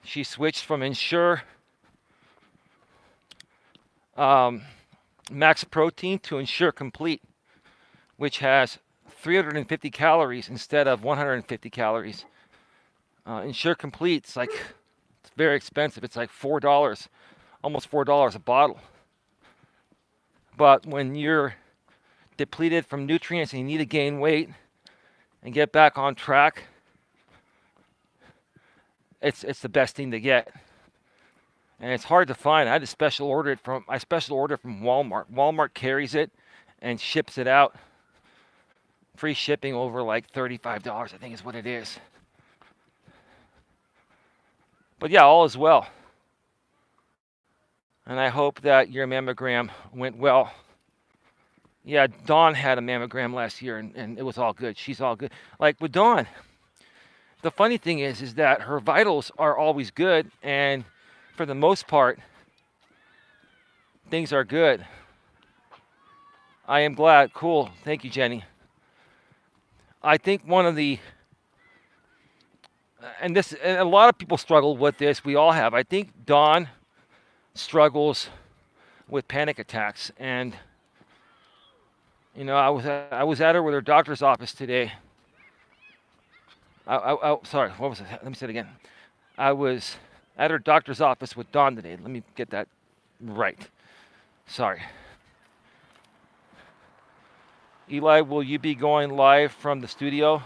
She switched from Ensure Max Protein to Ensure Complete, which has 350 calories instead of 150 calories. Ensure Complete, it's very expensive. It's like $4, almost $4 a bottle. But when you're depleted from nutrients and you need to gain weight and get back on track, it's the best thing to get. And it's hard to find. I special ordered from Walmart. Walmart carries it and ships it out. Free shipping over like $35, I think is what it is. But yeah, all is well. And I hope that your mammogram went well. Yeah, Dawn had a mammogram last year, and it was all good. She's all good. Like with Dawn, the funny thing is that her vitals are always good, and for the most part, things are good. I am glad. Cool. Thank you, Jenny. I think one of the, and a lot of people struggle with this. We all have. I think Dawn struggles with panic attacks, and I was at her with her doctor's office today. Sorry, what was it? Let me say it again. I was at her doctor's office with Dawn today. Let me get that right. Sorry. Eli, will you be going live from the studio?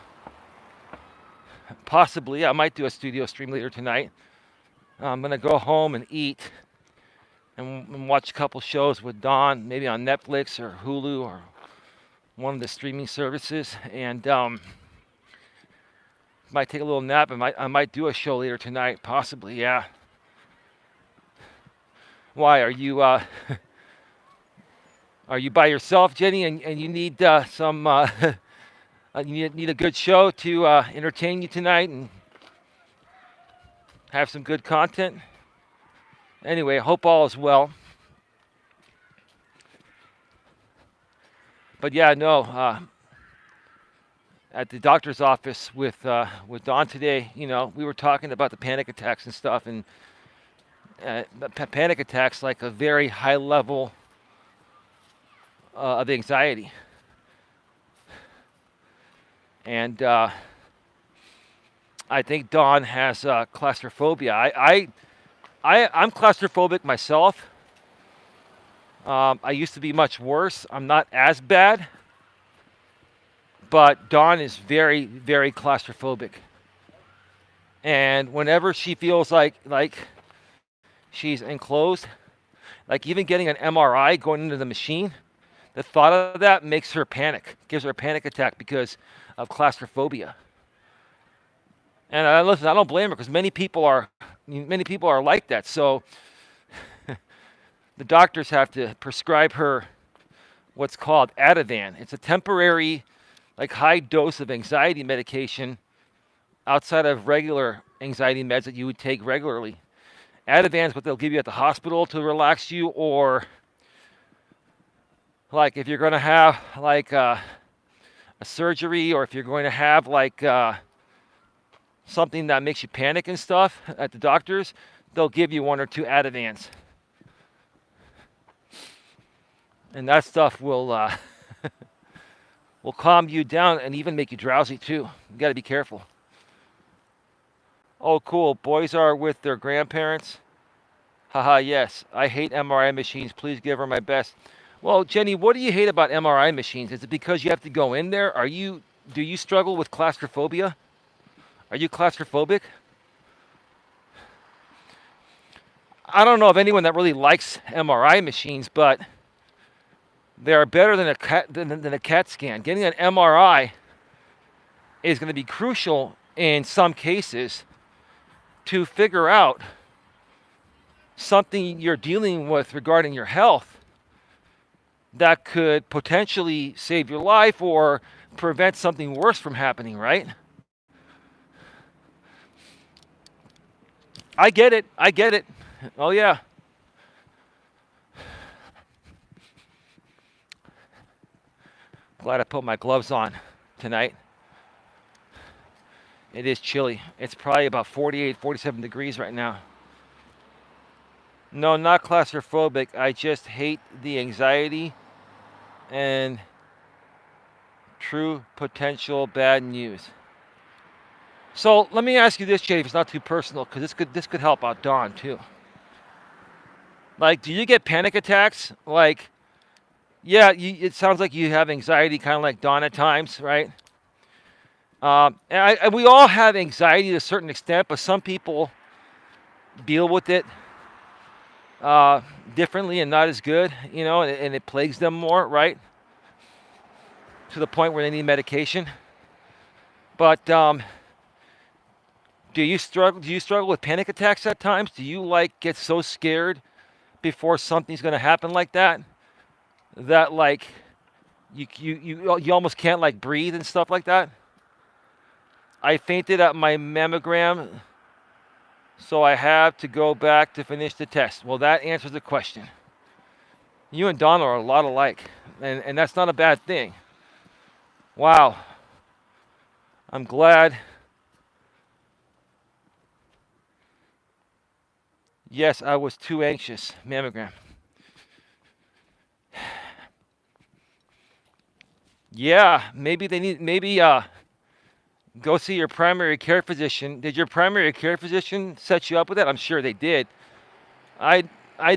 Possibly. I might do a studio stream later tonight. I'm going to go home and eat and watch a couple shows with Dawn, maybe on Netflix or Hulu or one of the streaming services. And might take a little nap. I might do a show later tonight, possibly. Yeah. Why are you by yourself, Jenny, and you need some you need a good show to entertain you tonight and have some good content? Anyway, I hope all is well. But yeah, no. At the doctor's office with Dawn today, we were talking about the panic attacks and stuff, and panic attacks like a very high level of anxiety. And I think Dawn has claustrophobia. I'm claustrophobic myself. I used to be much worse. I'm not as bad. But Dawn is very, very claustrophobic. And whenever she feels like she's enclosed, like even getting an MRI, going into the machine, The thought of that makes her panic, gives her a panic attack because of claustrophobia. And listen, I don't blame her because many people are like that. So the doctors have to prescribe her what's called Ativan. It's a temporary, like high dose of anxiety medication outside of regular anxiety meds that you would take regularly. Ativan is what they'll give you at the hospital to relax you, or like if you're going to have like a surgery, or if you're going to have like something that makes you panic and stuff at the doctors, they'll give you 1 or 2 Ativans. And that stuff will will calm you down and even make you drowsy too. You got to be careful. Oh, cool. Boys are with their grandparents. Haha, yes. I hate MRI machines. Please give her my best. Well, Jenny, what do you hate about MRI machines? Is it because you have to go in there? Do you struggle with claustrophobia? Are you claustrophobic? I don't know of anyone that really likes MRI machines, but they are better than a CAT scan. Getting an MRI is going to be crucial in some cases to figure out something you're dealing with regarding your health that could potentially save your life or prevent something worse from happening, right? I get it. I get it. Oh, yeah. Glad I put my gloves on tonight. It is chilly. It's probably about 48, 47 degrees right now. No, not claustrophobic. I just hate the anxiety and true potential bad news. So let me ask you this, Jay, if it's not too personal, because this could help out Dawn too. Like, do you get panic attacks? Like, yeah, it sounds like you have anxiety, kind of like Dawn at times, right? And we all have anxiety to a certain extent, but some people deal with it differently and not as good, and it plagues them more, right? To the point where they need medication. But do you struggle with panic attacks at times? Do you like get so scared before something's going to happen like that like you almost can't like breathe and stuff like that? I fainted at my mammogram, so I have to go back to finish the test. Well, that answers the question. You and Donna are a lot alike, and that's not a bad thing. Wow. I'm glad. Yes, I was too anxious. Mammogram. Yeah, maybe go see your primary care physician. Did your primary care physician set you up with that? I'm sure they did. I'd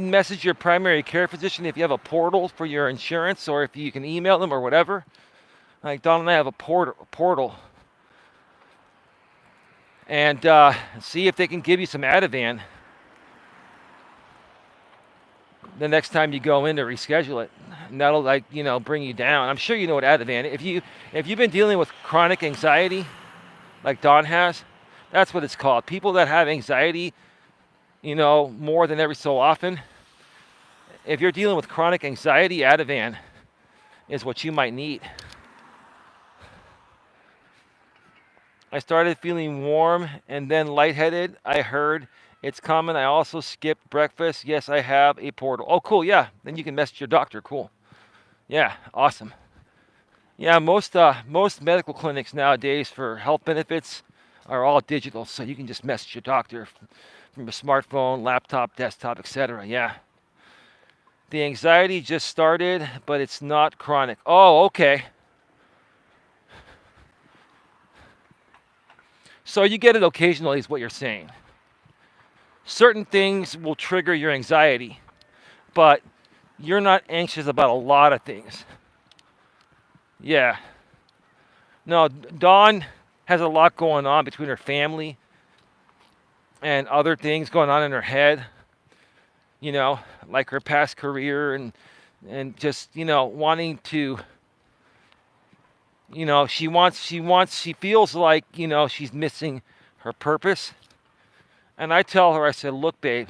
message your primary care physician if you have a portal for your insurance, or if you can email them or whatever. Like Don and I have a portal. And see if they can give you some Ativan the next time you go in to reschedule it. And that'll bring you down. I'm sure you know what Ativan. If you've been dealing with chronic anxiety, like Don has, that's what it's called. People that have anxiety, more than every so often. If you're dealing with chronic anxiety, Ativan is what you might need. I started feeling warm and then lightheaded. I heard it's common. I also skipped breakfast. Yes, I have a portal. Oh, cool. Yeah. Then you can message your doctor. Cool. Yeah. Awesome. Yeah. Most medical clinics nowadays for health benefits are all digital. So you can just message your doctor from a smartphone, laptop, desktop, etc. Yeah. The anxiety just started, but it's not chronic. Oh, okay. So you get it occasionally is what you're saying. Certain things will trigger your anxiety, but you're not anxious about a lot of things. Yeah. No, Dawn has a lot going on between her family and other things going on in her head. Like her past career and and just, wanting to, she feels like, she's missing her purpose. And I tell her, I said, look, babe,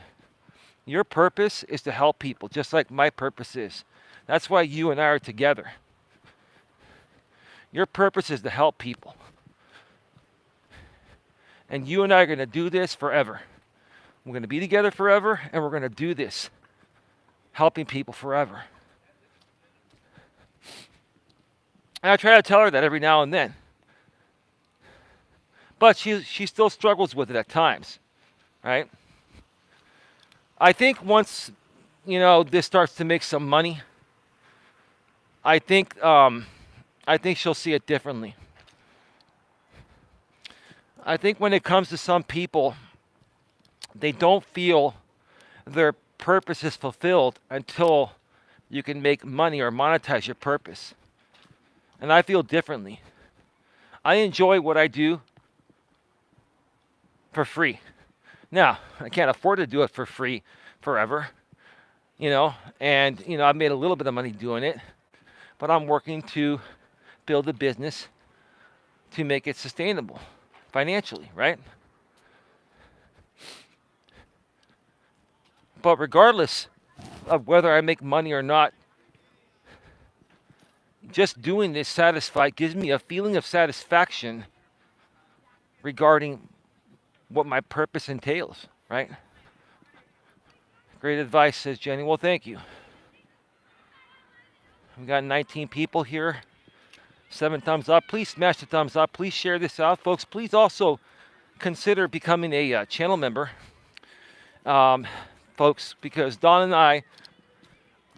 your purpose is to help people, just like my purpose is. That's why you and I are together. Your purpose is to help people. And you and I are going to do this forever. We're going to be together forever, and we're going to do this, helping people forever. And I try to tell her that every now and then. But she still struggles with it at times, right? I think once, this starts to make some money, I think she'll see it differently. I think when it comes to some people, they don't feel their purpose is fulfilled until you can make money or monetize your purpose. And I feel differently. I enjoy what I do for free. Now, I can't afford to do it for free forever, and, I've made a little bit of money doing it, but I'm working to build a business to make it sustainable financially, right? But regardless of whether I make money or not, just doing this gives me a feeling of satisfaction regarding what my purpose entails, right? Great advice, says Jenny. Well, thank you. We got 19 people here. 7 thumbs up. Please smash the thumbs up. Please share this out, folks. Please also consider becoming a channel member, folks, because Don and I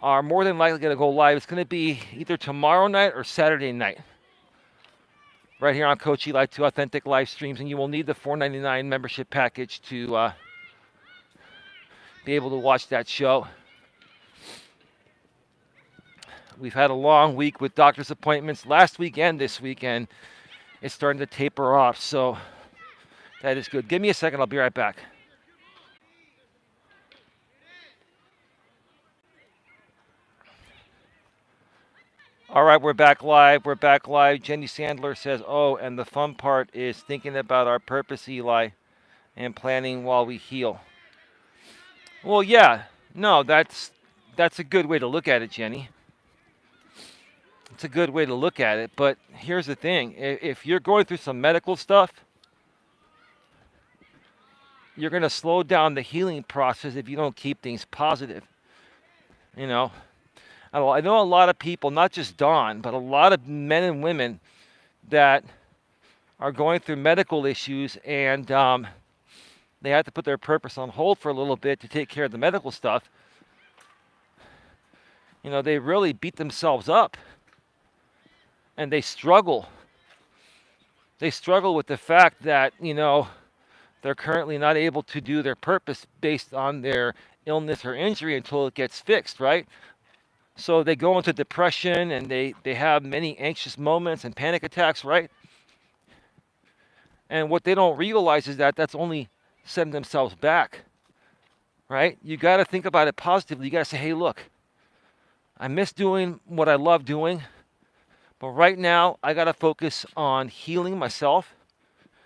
are more than likely going to go live. It's going to be either tomorrow night or Saturday night, right here on Coach Eli, 2 authentic live streams, and you will need the $4.99 membership package to be able to watch that show. We've had a long week with doctor's appointments last week and this weekend. It's starting to taper off, so that is good. Give me a second. I'll be right back. All right, we're back live. Jenny Sandler says, oh, and the fun part is thinking about our purpose, Eli, and planning while we heal. Well, yeah. No, that's a good way to look at it, Jenny. It's a good way to look at it, but here's the thing. If you're going through some medical stuff, you're going to slow down the healing process if you don't keep things positive. I know a lot of people, not just Dawn, but a lot of men and women that are going through medical issues, and they have to put their purpose on hold for a little bit to take care of the medical stuff. They really beat themselves up. And they struggle. They struggle with the fact that, they're currently not able to do their purpose based on their illness or injury until it gets fixed, right? So they go into depression, and they have many anxious moments and panic attacks, right? And what they don't realize is that that's only setting themselves back, right? You got to think about it positively. You got to say, hey, look, I miss doing what I love doing. But right now, I got to focus on healing myself,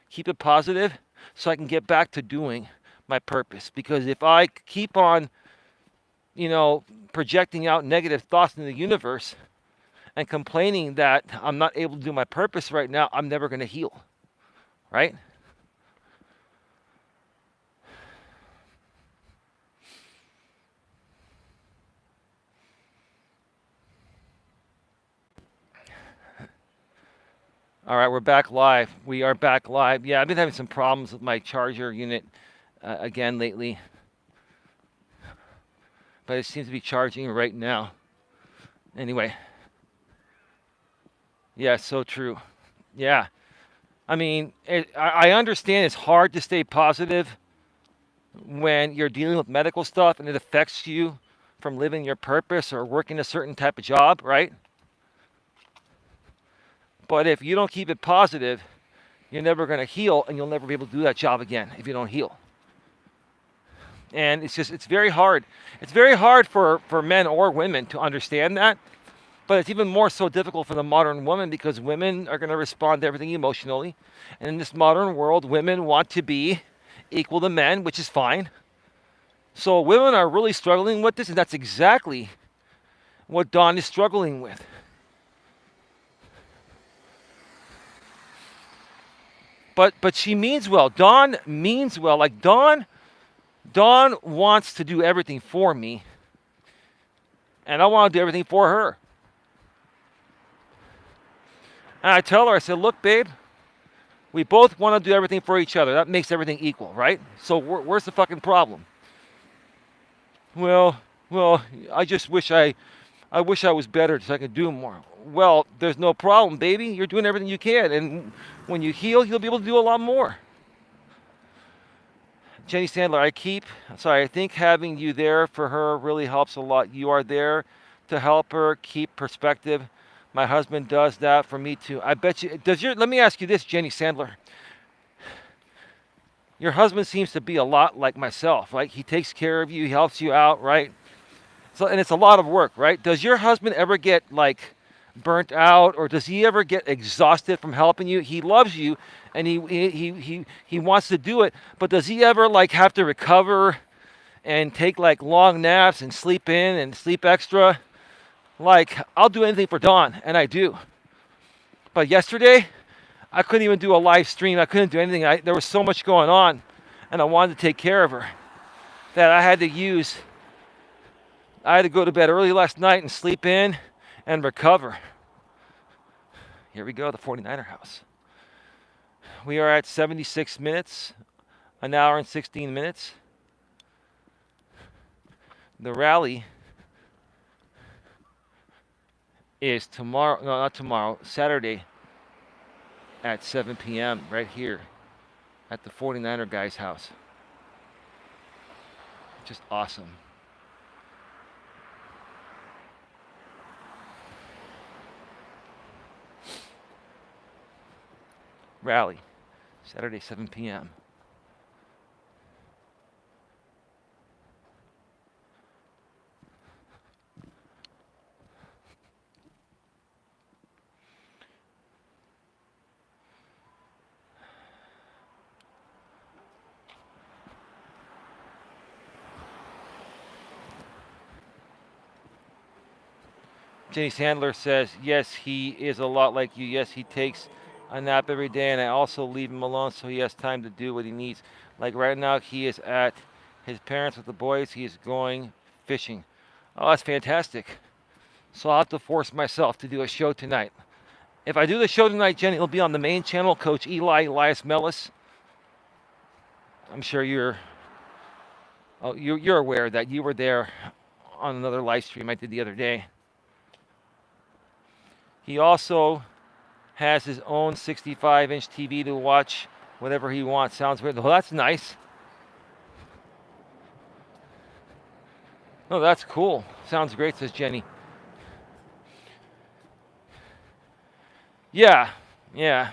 keep it positive, so I can get back to doing my purpose. Because if I keep on, projecting out negative thoughts in the universe and complaining that I'm not able to do my purpose right now, I'm never going to heal, right? All right, we're back live. We are back live. Yeah, I've been having some problems with my charger unit again lately. But it seems to be charging right now. Anyway. Yeah, so true. Yeah. I mean, I understand it's hard to stay positive when you're dealing with medical stuff and it affects you from living your purpose or working a certain type of job, right? But if you don't keep it positive, you're never going to heal, and you'll never be able to do that job again if you don't heal. And it's very hard. It's very hard for men or women to understand that. But it's even more so difficult for the modern woman because women are going to respond to everything emotionally. And in this modern world, women want to be equal to men, which is fine. So women are really struggling with this, and that's exactly what Dawn is struggling with. But she means well. Dawn means well. Like Dawn wants to do everything for me, and I want to do everything for her. And I tell her, I said, look, babe, we both want to do everything for each other. That makes everything equal, right? So where's the fucking problem? Well, I just wish I wish I was better so I could do more. Well, there's no problem, baby. You're doing everything you can, and when you heal, you'll be able to do a lot more. Jenny Sandler, I think having you there for her really helps a lot. You are there to help her keep perspective. My husband does that for me too. I bet you, let me ask you this, Jenny Sandler. Your husband seems to be a lot like myself, right? He takes care of you, he helps you out, right? So, and it's a lot of work, right? Does your husband ever get like burnt out, or does he ever get exhausted from helping you? He loves you, and he wants to do it, but does he ever like have to recover and take like long naps and sleep in and sleep extra? Like, I'll do anything for Dawn, and I do. But yesterday, I couldn't even do a live stream. I couldn't do anything. There was so much going on, and I wanted to take care of her that I had to go to bed early last night and sleep in and recover. Here we go, the 49er house. We are at 76 minutes, an hour and 16 minutes. The rally is tomorrow, no, not tomorrow, Saturday at 7 p.m. right here at the 49er guy's house. Just awesome. Rally, Saturday, 7 p.m. Jenny Sandler says, yes, he is a lot like you. Yes, he takes a nap every day, and I also leave him alone so he has time to do what he needs. Like right now, he is at his parents with the boys. He is going fishing. Oh, that's fantastic. So I'll have to force myself to do a show tonight. If I do the show tonight, Jenny, it'll be on the main channel, Coach Eli, Elias, Melas. I'm sure you're aware that you were there on another live stream I did the other day. He also has his own 65-inch TV to watch whatever he wants. Sounds weird. Well, that's nice. Oh, that's cool. Sounds great, says Jenny. Yeah. Dawn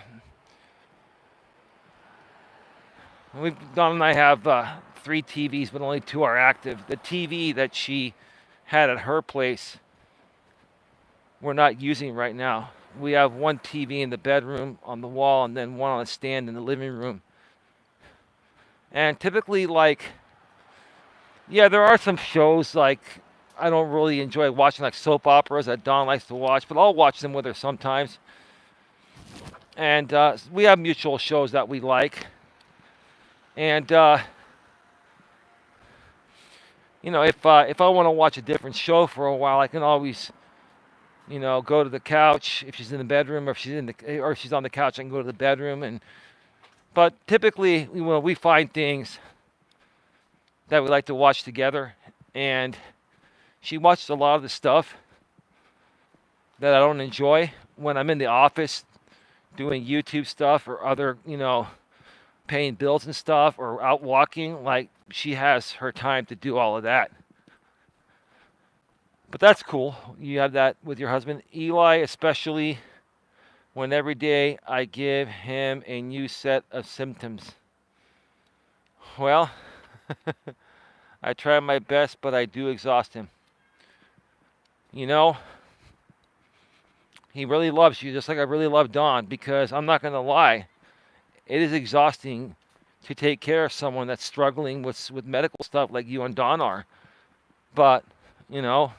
and I have 3 TVs, but only 2 are active. The TV that she had at her place, we're not using right now. We have 1 TV in the bedroom on the wall, and then 1 on a stand in the living room. And typically, like, yeah, there are some shows like I don't really enjoy watching, like soap operas that Dawn likes to watch, but I'll watch them with her sometimes. And we have mutual shows that we like. And you know, if I want to watch a different show for a while, I can always, you know, go to the couch if she's in the bedroom, or if she's on the couch, I can go to the bedroom. But typically, we find things that we like to watch together, and she watches a lot of the stuff that I don't enjoy when I'm in the office doing YouTube stuff or other, you know, paying bills and stuff, or out walking. Like, she has her time to do all of that. But that's cool. You have that with your husband. Eli, especially when every day I give him a new set of symptoms. Well, I try my best, but I do exhaust him. You know, he really loves you just like I really love Dawn, because I'm not going to lie, it is exhausting to take care of someone that's struggling with medical stuff like you and Dawn are. But, you know,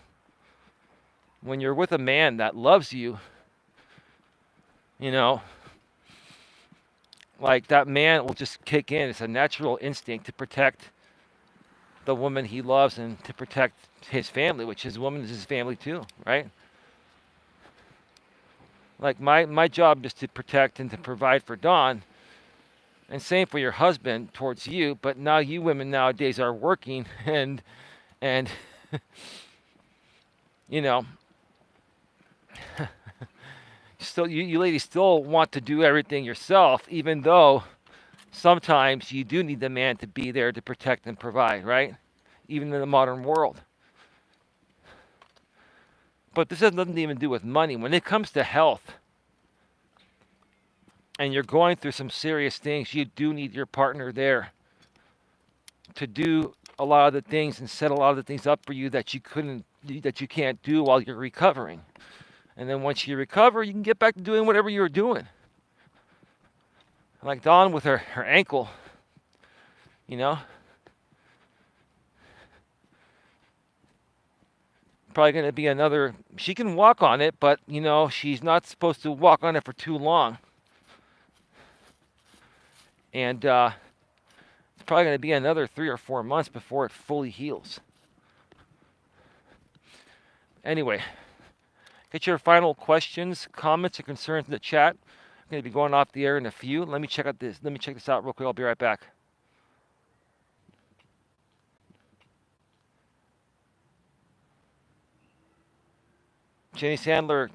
when you're with a man that loves you, you know, like that man will just kick in. It's a natural instinct to protect the woman he loves and to protect his family, which his woman is his family too, right? Like my job is to protect and to provide for Dawn, and same for your husband towards you. But now you women nowadays are working, and you know, still you ladies still want to do everything yourself, even though sometimes you do need the man to be there to protect and provide, right? Even in the modern world. But this has nothing to even do with money. When it comes to health and you're going through some serious things, you do need your partner there to do a lot of the things and set a lot of the things up for you that you can't do while you're recovering. And then once you recover, you can get back to doing whatever you were doing. Like Dawn with her ankle, you know. Probably going to be another, she can walk on it, but, you know, she's not supposed to walk on it for too long. And it's probably going to be another 3 or 4 months before it fully heals. Anyway, get your final questions, comments, or concerns in the chat. I'm going to be going off the air in a few. Let me check this out real quick. I'll be right back. Jenny Sandler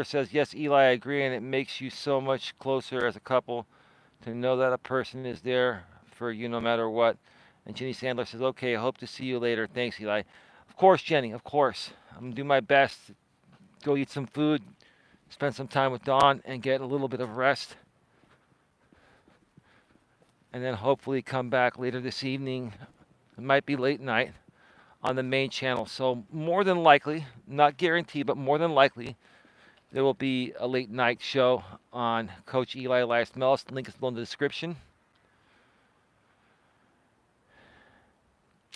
says, yes, Eli, I agree, and it makes you so much closer as a couple to know that a person is there for you no matter what. And Jenny Sandler says, okay, I hope to see you later. Thanks, Eli. Of course, Jenny, of course. I'm going to do my best to go eat some food, spend some time with Dawn, and get a little bit of rest. And then hopefully come back later this evening. It might be late night on the main channel. So more than likely, not guaranteed, but more than likely, there will be a late night show on Coach Eli, Elias, Melas. Link is below in the description.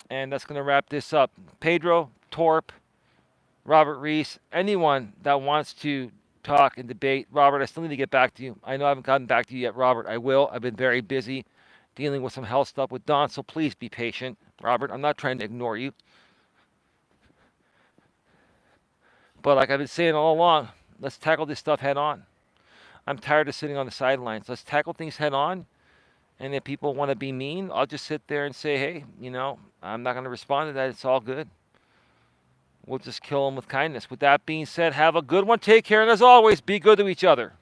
And that's going to wrap this up. Pedro, Torp, Robert Reese, anyone that wants to talk and debate. Robert, I still need to get back to you. I know I haven't gotten back to you yet, Robert. I will. I've been very busy dealing with some health stuff with Dawn, so please be patient. Robert, I'm not trying to ignore you. But like I've been saying all along, let's tackle this stuff head on. I'm tired of sitting on the sidelines. Let's tackle things head on. And if people want to be mean, I'll just sit there and say, hey, you know, I'm not going to respond to that. It's all good. We'll just kill them with kindness. With that being said, have a good one. Take care. And as always, be good to each other.